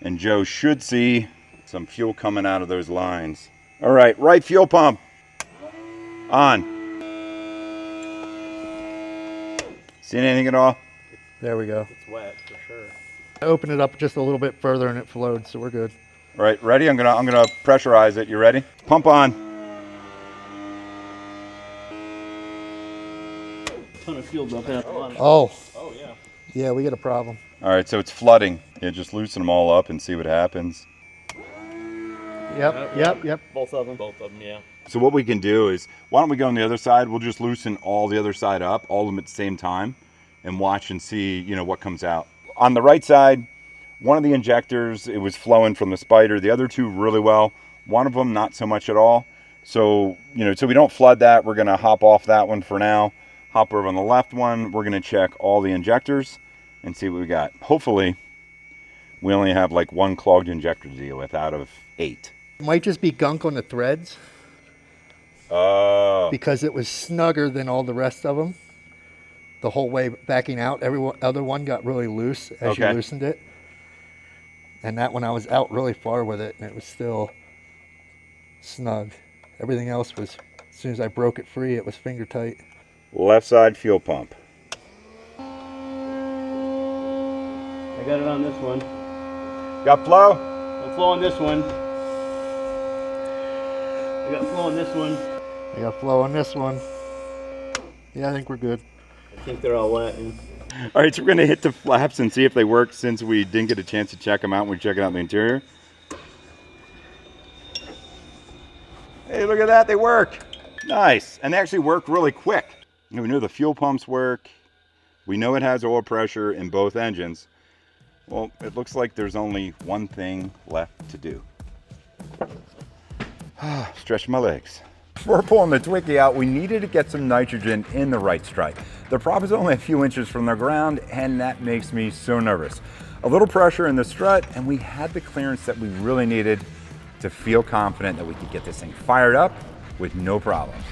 And Joe should see some fuel coming out of those lines. All right, right fuel pump on. Seen anything at all? There we go. It's wet for sure. I open it up just a little bit further and it flowed, so we're good. All right, ready? I'm gonna pressurize it. You ready? Pump on. Ton of fuel dumping out the bottom. Oh, Oh yeah. yeah, we got a problem. All right, so it's flooding. Yeah, just loosen them all up and see what happens. Yep. Both of them. Both of them, yeah. So what we can do is, why don't we go on the other side? We'll just loosen all the other side up, all of them at the same time, and watch and see, what comes out. On the right side, one of the injectors, it was flowing from the spider. The other two really well. One of them, not so much at all. So, so we don't flood that. We're gonna hop off that one for now. Hop over on the left one. We're gonna check all the injectors and see what we got. Hopefully, we only have like one clogged injector to deal with out of 8. Might just be gunk on the threads Oh. because it was snugger than all the rest of them. The whole way backing out, other one got really loose as you Okay. loosened it. And that one I was out really far with it and it was still snug. Everything else was, as soon as I broke it free, it was finger tight. Left side fuel pump. I got it on this one. Got flow? I'm flow on this one. I got flow on this one. I got flow on this one. Yeah, I think we're good. I think they're all wet. All right, so we're gonna hit the flaps and see if they work since we didn't get a chance to check them out when we checked out the interior. Hey, look at that, they work. Nice, and they actually work really quick. We know the fuel pumps work. We know it has oil pressure in both engines. Well, it looks like there's only one thing left to do. Stretch my legs. Before pulling the Twinkie out, we needed to get some nitrogen in the right strike. The prop is only a few inches from the ground, and that makes me so nervous. A little pressure in the strut, and we had the clearance that we really needed to feel confident that we could get this thing fired up with no problems.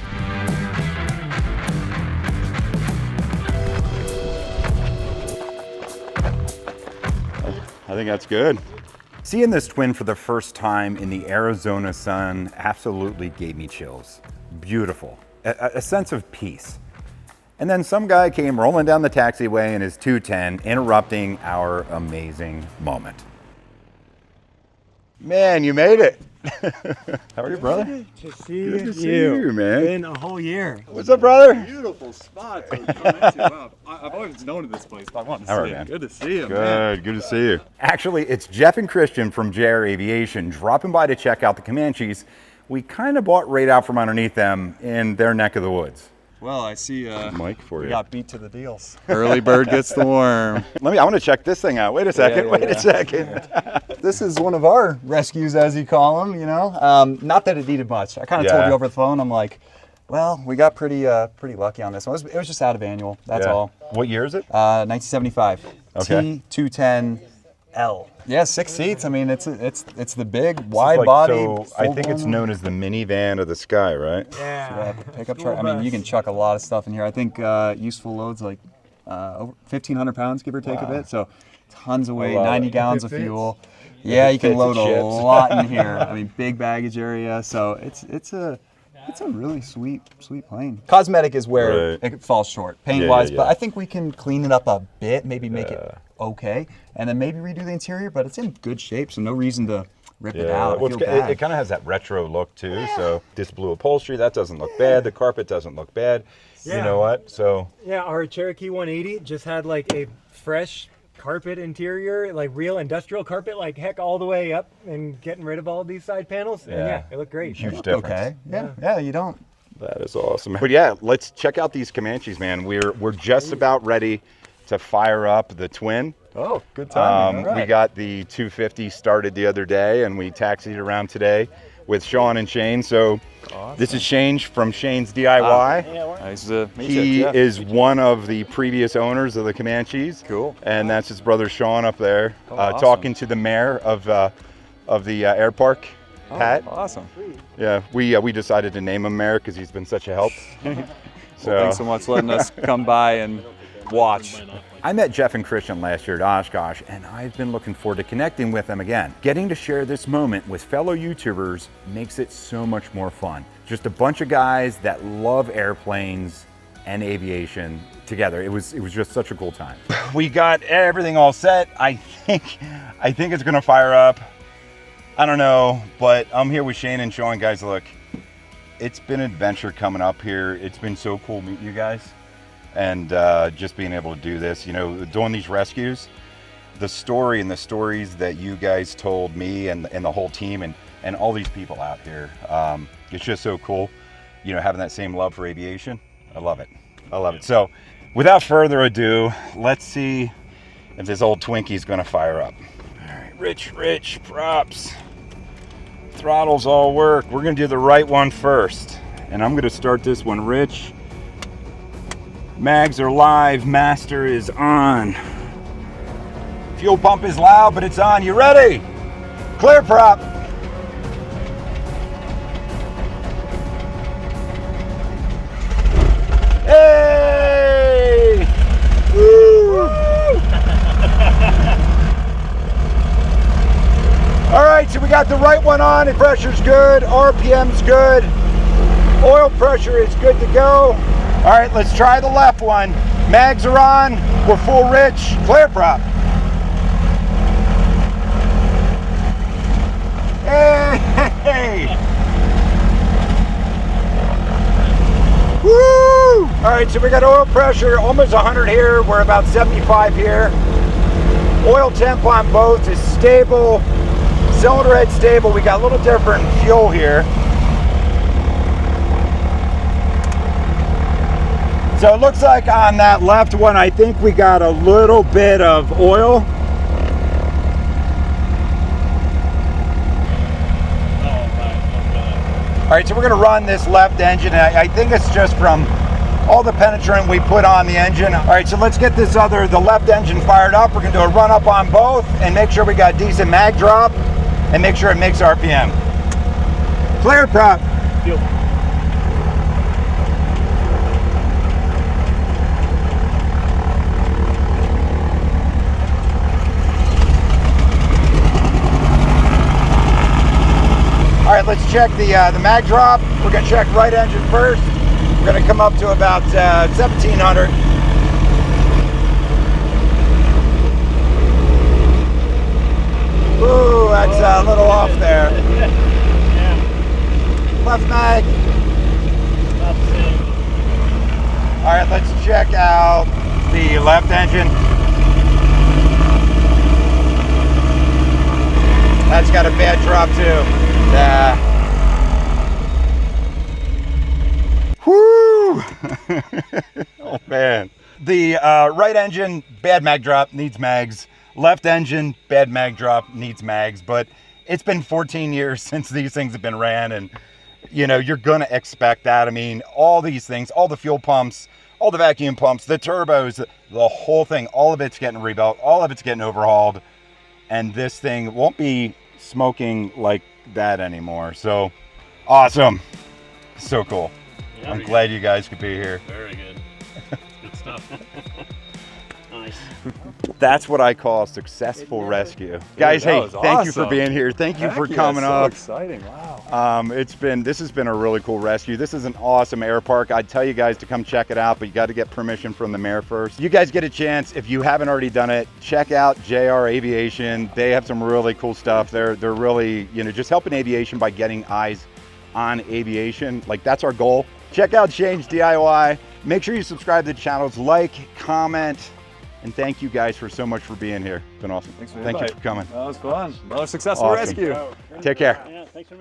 I think that's good. Seeing this twin for the first time in the Arizona sun absolutely gave me chills. Beautiful, a sense of peace. And then some guy came rolling down the taxiway in his 210, interrupting our amazing moment. Man, you made it. How are you, brother? To see Good to see you, man. Been a whole year. What's up, brother? Beautiful spot to come into. Wow. I've always known of this place, but I wanted to All see right, it. man. Good to see you, man. Good to see you. Actually, it's Jeff and Christian from JR Aviation dropping by to check out the Comanches. We kind of bought right out from underneath them in their neck of the woods. Well, I see Mike for we you. got beat to the deals. Early bird gets the worm. I want to check this thing out. Wait a second. Wait a second. This is one of our rescues, as you call them, you know. Not that it needed much. I kind of told you over the phone, I'm like, well, we got pretty lucky on this one. It was just out of annual, that's all. What year is it? 1975. Okay. T210L. Yeah, 6 seats. I mean, it's the big, wide body. So I think it's known as the minivan of the sky, right? Yeah. Pickup truck. I mean, you can chuck a lot of stuff in here. I think useful loads like over 1,500 pounds, give or take a bit. So tons of weight, 90 gallons of fuel. Yeah, you can load a lot in here. I mean, big baggage area. So it's a really sweet plane. Cosmetic is where it falls short, paint-wise, but I think we can clean it up a bit, maybe make it okay, and then maybe redo the interior, but it's in good shape, so no reason to rip it out. Well, it kind of has that retro look too. So this blue upholstery, that doesn't look bad. The carpet doesn't look bad. You know what? So yeah, our Cherokee 180 just had like a fresh carpet interior, like real industrial carpet, like heck, all the way up, and getting rid of all of these side panels. And yeah, it looked great. Huge difference. Okay. Yeah, you don't. That is awesome. But yeah, let's check out these Comanches, man. We're just about ready to fire up the twin. Oh, good timing. All right. We got the 250 started the other day, and we taxied around today with Sean and Shane. So this is Shane from Shane's DIY. Nice to meet He you. is one of the previous owners of the Comanches. Cool. And that's his brother Sean up there, awesome. talking to the mayor of the air park, Pat. Awesome. Yeah, we decided to name him mayor because he's been such a help. Well, thanks so much for letting us come by and watch. I met Jeff and Christian last year at Oshkosh, and I've been looking forward to connecting with them again. Getting to share this moment with fellow YouTubers makes it so much more fun. Just a bunch of guys that love airplanes and aviation together. It was just such a cool time. We got everything all set. I think it's gonna fire up. I don't know, but I'm here with Shane and Sean. Guys, look, it's been an adventure coming up here. It's been so cool meeting you guys. And just being able to do this, you know, doing these rescues, the story and the stories that you guys told me and the whole team and all these people out here, it's just so cool, you know, having that same love for aviation. I love it. I love it. So without further ado, let's see if this old Twinkie's gonna fire up. All right, Rich, props. Throttles all work. We're gonna do the right one first. And I'm gonna start this one, Rich. Mags are live, master is on. Fuel pump is loud, but it's on. You ready? Clear prop. Hey! Woo! All right, so we got the right one on. The pressure's good, RPM's good. Oil pressure is good to go. All right, let's try the left one. Mags are on, we're full rich, clear prop. Hey! Woo! All right, so we got oil pressure, almost 100 here. We're about 75 here. Oil temp on both is stable. Cylinder head stable. We got a little different fuel here. So it looks like on that left one, I think we got a little bit of oil. All right, so we're gonna run this left engine. I think it's just from all the penetrant we put on the engine. All right, so let's get this the left engine fired up. We're gonna do a run up on both and make sure we got decent mag drop and make sure it makes RPM. Clear prop. All right, let's check the mag drop. We're gonna check right engine first. We're gonna come up to about 1700. Ooh, that's a little off there. Left mag. All right, let's check out the left engine. That's got a bad drop too. Whoo! Oh man. The right engine, bad mag drop, needs mags. Left engine, bad mag drop, needs mags. But it's been 14 years since these things have been ran, and you know, you're gonna expect that. I mean, all these things, all the fuel pumps, all the vacuum pumps, the turbos, the whole thing, all of it's getting rebuilt, all of it's getting overhauled, and this thing won't be smoking like that anymore. So awesome. So cool. Yeah, I'm glad you guys could be here. Very good. Good stuff. Nice. That's what I call a successful rescue. Guys, that hey, was thank you for awesome. being here. Thank you for Heck yeah, coming so up. exciting, wow. This has been a really cool rescue. This is an awesome air park. I'd tell you guys to come check it out, but you got to get permission from the mayor first. You guys get a chance, if you haven't already done it, check out JR Aviation. They have some really cool stuff. They're really, you know, just helping aviation by getting eyes on aviation. Like, that's our goal. Check out Change DIY. Make sure you subscribe to the channels, like, comment, and thank you guys for so much for being here. It's been awesome. Thanks for the Thank you invite. for coming. That was fun. Another successful Awesome. rescue. Take care. Yeah, thanks for